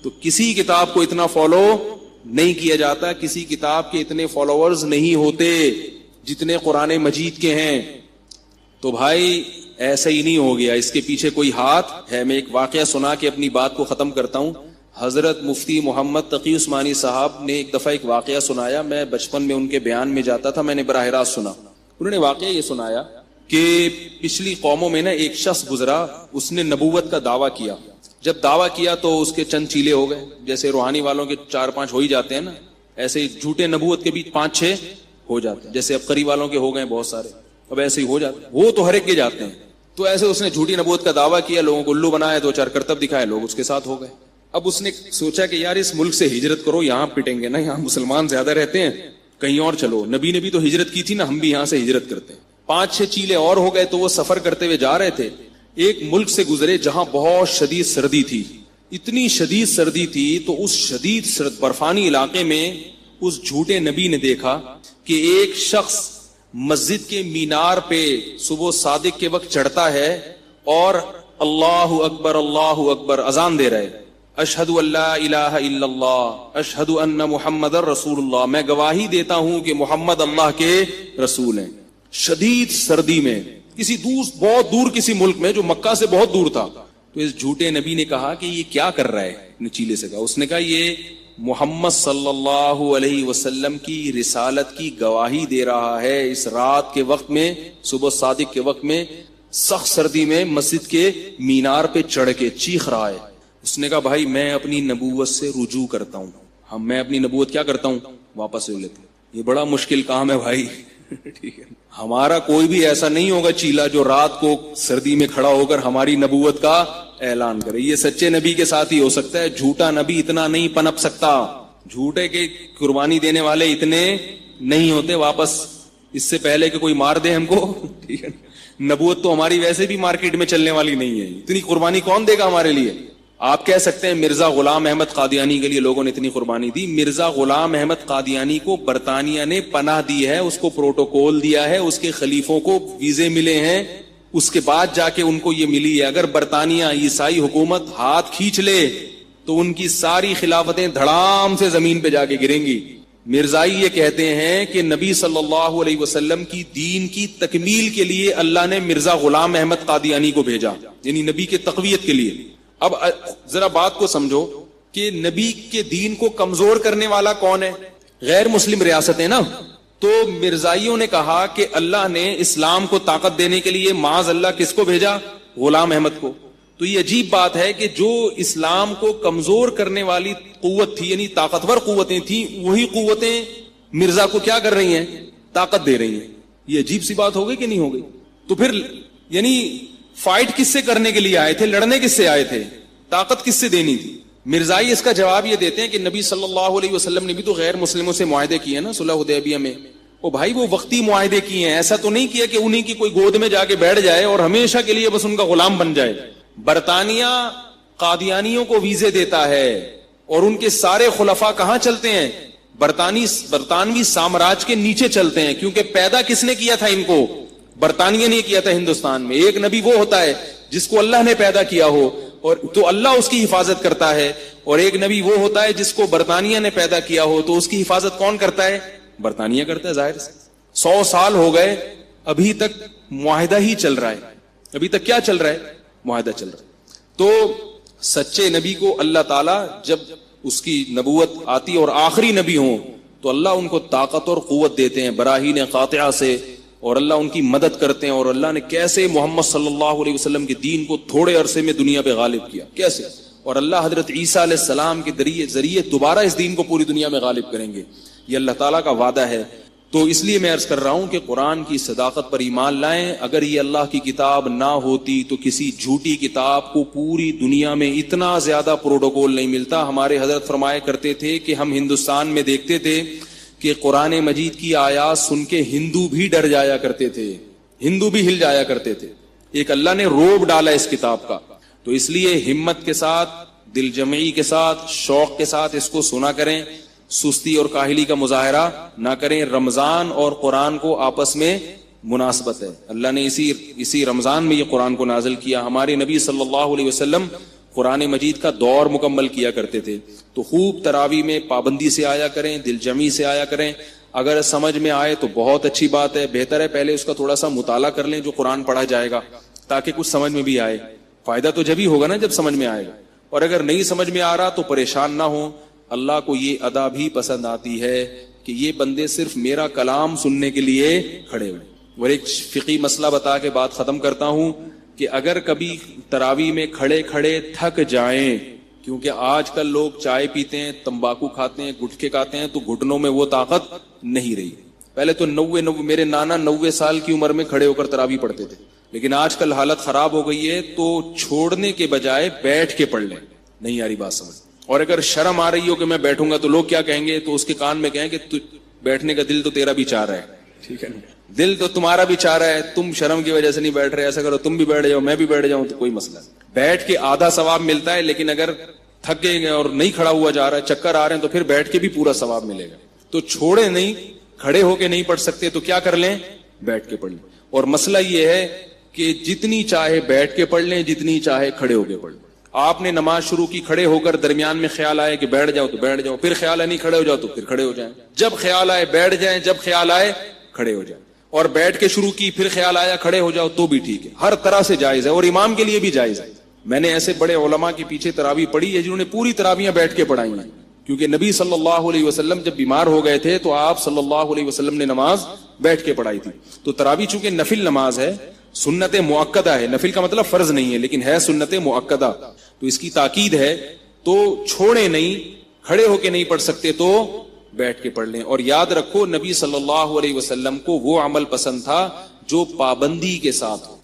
تو کسی کتاب کو اتنا فالو نہیں کیا جاتا, کسی کتاب کے اتنے فالوورز نہیں ہوتے جتنے قرآن مجید کے ہیں. تو بھائی ایسا ہی نہیں ہو گیا, اس کے پیچھے کوئی ہاتھ ہے. میں ایک واقعہ سنا کے اپنی بات کو ختم کرتا ہوں. حضرت مفتی محمد تقی عثمانی صاحب نے ایک دفعہ ایک واقعہ سنایا. میں بچپن میں ان کے بیان میں جاتا تھا, میں نے براہ راست سنا. انہوں نے واقعہ یہ سنایا کہ پچھلی قوموں میں نا ایک شخص گزرا, اس نے نبوت کا دعویٰ کیا. جب دعویٰ کیا تو اس کے چند چیلے ہو گئے, جیسے روحانی والوں کے 4-5 ہو ہی جاتے ہیں نا, ایسے ہی جھوٹے نبوت کے بھی 5-6 ہو جاتے ہیں. جیسے اب قری والوں کے ہو گئے بہت سارے, اب ایسے ہی ہو جاتے ہیں, وہ تو ہر ایک کے جاتے ہیں. تو ایسے اس نے جھوٹی نبوت کا دعویٰ کیا, لوگوں کو الو بنایا, 2-4 کرتب دکھائے, لوگ اس کے ساتھ ہو گئے. اب اس نے سوچا کہ یار اس ملک سے ہجرت کرو, یہاں پٹیں گے نا, یہاں مسلمان زیادہ رہتے ہیں, کہیں اور چلو. نبی نے بھی تو ہجرت کی تھی نا, ہم بھی یہاں سے ہجرت کرتے ہیں. 5-6 چیلے اور ہو گئے. تو وہ سفر کرتے ہوئے جا رہے تھے, ایک ملک سے گزرے جہاں بہت شدید سردی تھی. اتنی شدید سردی تھی تو اس شدید برفانی علاقے میں اس جھوٹے نبی نے دیکھا کہ ایک شخص مسجد کے مینار پہ صبح صادق کے وقت چڑھتا ہے اور اللہ اکبر اذان دے رہے, اشہد ان لا الہ الا اللہ اشہد ان محمد رسول اللہ, میں گواہی دیتا ہوں کہ محمد اللہ کے رسول ہیں. شدید سردی میں کسی بہت دور کسی ملک میں جو مکہ سے بہت دور تھا. تو اس جھوٹے نبی نے کہا کہ یہ کیا کر رہا ہے, چیلے سے کہا. اس نے کہا یہ محمد صلی اللہ علیہ وسلم کی رسالت کی گواہی دے رہا ہے. اس رات کے وقت میں, صبح صادق کے وقت میں, سخت سردی میں مسجد کے مینار پہ چڑھ کے چیخ رہا ہے. اس نے کہا بھائی میں اپنی نبوت سے رجوع کرتا ہوں, میں اپنی نبوت کیا کرتا ہوں, واپس لے لیتا ہوں. یہ بڑا مشکل کام ہے بھائی. ٹھیک ہے, ہمارا کوئی بھی ایسا نہیں ہوگا چیلا جو رات کو سردی میں کھڑا ہو کر ہماری نبوت کا اعلان کرے. یہ سچے نبی کے ساتھ ہی ہو سکتا ہے, جھوٹا نبی اتنا نہیں پنپ سکتا. جھوٹے کے قربانی دینے والے اتنے نہیں ہوتے واپس اس سے پہلے کہ کوئی مار دے ہم کو. ٹھیک ہے, نبوت تو ہماری ویسے بھی مارکیٹ میں چلنے والی نہیں ہے, اتنی قربانی کون دے گا ہمارے لیے. آپ کہہ سکتے ہیں مرزا غلام احمد قادیانی کے لیے لوگوں نے اتنی قربانی دی. مرزا غلام احمد قادیانی کو برطانیہ نے پناہ دی ہے, اس کو پروٹوکول دیا ہے, اس کے خلیفوں کو ویزے ملے ہیں, اس کے بعد جا کے ان کو یہ ملی ہے. اگر برطانیہ عیسائی حکومت ہاتھ کھینچ لے تو ان کی ساری خلافتیں دھڑام سے زمین پہ جا کے گریں گی. مرزائی یہ کہتے ہیں کہ نبی صلی اللہ علیہ وسلم کی دین کی تکمیل کے لیے اللہ نے مرزا غلام احمد قادیانی کو بھیجا, یعنی نبی کے تقویت کے لیے. اب ذرا بات کو سمجھو کہ نبی کے دین کو کمزور کرنے والا کون ہے, غیر مسلم ریاستیں نا. تو مرزائیوں نے کہا کہ اللہ نے اسلام کو طاقت دینے کے لیے معاذ اللہ کس کو بھیجا, غلام احمد کو. تو یہ عجیب بات ہے کہ جو اسلام کو کمزور کرنے والی قوت تھی، یعنی طاقتور قوتیں تھیں، وہی قوتیں مرزا کو کیا کر رہی ہیں؟ طاقت دے رہی ہیں. یہ عجیب سی بات ہو گئی کہ نہیں ہو گئی؟ تو پھر یعنی فائٹ کس سے کرنے کے لیے آئے تھے؟ لڑنے کس سے آئے تھے؟ طاقت کس سے دینی تھی؟ مرزائی اس کا جواب یہ دیتے ہیں کہ نبی صلی اللہ علیہ وسلم نے بھی تو غیر مسلموں سے معاہدے کیے نا صلح حدیبیہ میں. وہ بھائی وہ وقتی معاہدے کیے ہیں، ایسا تو نہیں کیا کہ انہی کی کوئی گود میں جا کے بیٹھ جائے اور ہمیشہ کے لیے بس ان کا غلام بن جائے. برطانیہ قادیانیوں کو ویزے دیتا ہے اور ان کے سارے خلفاء کہاں چلتے ہیں؟ برطانوی سامراج کے نیچے چلتے ہیں، کیونکہ پیدا کس نے کیا تھا ان کو؟ برطانیہ نے کیا تھا ہندوستان میں. ایک نبی وہ ہوتا ہے جس کو اللہ نے پیدا کیا ہو اور تو اللہ اس کی حفاظت کرتا ہے، اور ایک نبی وہ ہوتا ہے جس کو برطانیہ نے پیدا کیا ہو تو اس کی حفاظت کون کرتا ہے؟ برطانیہ کرتا ہے. ظاہر سے 100 سال ہو گئے ابھی تک معاہدہ ہی چل رہا ہے. ابھی تک کیا چل رہا ہے؟ معاہدہ چل رہا ہے. تو سچے نبی کو اللہ تعالیٰ جب اس کی نبوت آتی اور آخری نبی ہوں تو اللہ ان کو طاقت اور قوت دیتے ہیں براہین قاطعہ سے، اور اللہ ان کی مدد کرتے ہیں. اور اللہ نے کیسے محمد صلی اللہ علیہ وسلم کے دین کو تھوڑے عرصے میں دنیا پہ غالب کیا، کیسے، اور اللہ حضرت عیسیٰ علیہ السلام کے ذریعے دوبارہ اس دین کو پوری دنیا میں غالب کریں گے. یہ اللہ تعالیٰ کا وعدہ ہے. تو اس لیے میں عرض کر رہا ہوں کہ قرآن کی صداقت پر ایمان لائیں. اگر یہ اللہ کی کتاب نہ ہوتی تو کسی جھوٹی کتاب کو پوری دنیا میں اتنا زیادہ پروٹوکول نہیں ملتا. ہمارے حضرت فرمایا کرتے تھے کہ ہم ہندوستان میں دیکھتے تھے کہ قرآن مجید کی آیات سن کے ہندو بھی ڈر جایا کرتے تھے، ہندو بھی ہل جایا کرتے تھے. ایک اللہ نے روب ڈالا اس کتاب کا. تو اس لیے ہمت کے ساتھ، دل جمعی کے ساتھ، شوق کے ساتھ اس کو سنا کریں، سستی اور کاہلی کا مظاہرہ نہ کریں. رمضان اور قرآن کو آپس میں مناسبت ہے. اللہ نے اسی رمضان میں یہ قرآن کو نازل کیا. ہمارے نبی صلی اللہ علیہ وسلم قرآن مجید کا دور مکمل کیا کرتے تھے. تو خوب تراویح میں پابندی سے آیا کریں، دل جمی سے آیا کریں. اگر سمجھ میں آئے تو بہت اچھی بات ہے، بہتر ہے پہلے اس کا تھوڑا سا مطالعہ کر لیں جو قرآن پڑھا جائے گا، تاکہ کچھ سمجھ میں بھی آئے. فائدہ تو جب ہی ہوگا نا جب سمجھ میں آئے گا. اور اگر نہیں سمجھ میں آ رہا تو پریشان نہ ہو. اللہ کو یہ ادا بھی پسند آتی ہے کہ یہ بندے صرف میرا کلام سننے کے لیے کھڑے ہوئے. اور ایک فقہی مسئلہ بتا کے بات ختم کرتا ہوں کہ اگر کبھی تراویح میں کھڑے کھڑے تھک جائیں، کیونکہ آج کل لوگ چائے پیتے ہیں، تمباکو کھاتے ہیں، گٹکے کھاتے ہیں، تو گھٹنوں میں وہ طاقت نہیں رہی. پہلے تو 90 میرے نانا 90 سال کی عمر میں کھڑے ہو کر تراویح پڑھتے تھے، لیکن آج کل حالت خراب ہو گئی ہے تو چھوڑنے کے بجائے بیٹھ کے پڑھ لیں. نہیں آ رہی بات سمجھ؟ اور اگر شرم آ رہی ہو کہ میں بیٹھوں گا تو لوگ کیا کہیں گے، تو اس کے کان میں کہیں کہ بیٹھنے کا دل تو تیرا بھی چاہ رہا ہے. ٹھیک ہے، دل تو تمہارا بھی چاہ رہا ہے، تم شرم کی وجہ سے نہیں بیٹھ رہے. ایسا کرو تم بھی بیٹھ جاؤ، میں بھی بیٹھ جاؤں، تو کوئی مسئلہ نہیں. بیٹھ کے آدھا ثواب ملتا ہے، لیکن اگر تھک گئے اور نہیں کھڑا ہوا جا رہا ہے، چکر آ رہے ہیں، تو پھر بیٹھ کے بھی پورا ثواب ملے گا. تو چھوڑے نہیں، کھڑے ہو کے نہیں پڑھ سکتے تو کیا کر لیں؟ بیٹھ کے پڑھ لیں. اور مسئلہ یہ ہے کہ جتنی چاہے بیٹھ کے پڑھ لیں، جتنی چاہے کھڑے ہو کے پڑھ لیں. آپ نے نماز شروع کی، کھڑے ہو کر درمیان میں خیال آئے کہ بیٹھ جاؤ تو بیٹھ جاؤ، پھر خیال ہے نہیں کھڑے ہو جاؤ تو پھر کھڑے ہو جائیں. جب خیال آئے بیٹھ جائیں، جب خیال آئے کھڑے ہو جائیں. اور بیٹھ کے شروع کی پھر خیال آیا کھڑے ہو جاؤ تو بھی ٹھیک ہے. ہر طرح سے جائز ہے، اور امام کے لیے بھی جائز ہے. میں نے ایسے بڑے علماء کے پیچھے تراویح پڑھی ہے جنہوں نے پوری تراویحیں بیٹھ کے پڑھائی ہیں، کیونکہ نبی صلی اللہ علیہ وسلم جب بیمار ہو گئے تھے تو آپ صلی اللہ علیہ وسلم نے نماز بیٹھ کے پڑھائی تھی. تو تراویح چونکہ نفل نماز ہے، سنت مؤکدہ ہے، نفل کا مطلب فرض نہیں ہے لیکن ہے سنت مؤکدہ، تو اس کی تاکید ہے. تو چھوڑے نہیں، کھڑے ہو کے نہیں پڑھ سکتے تو بیٹھ کے پڑھ لیں. اور یاد رکھو نبی صلی اللہ علیہ وسلم کو وہ عمل پسند تھا جو پابندی کے ساتھ ہو.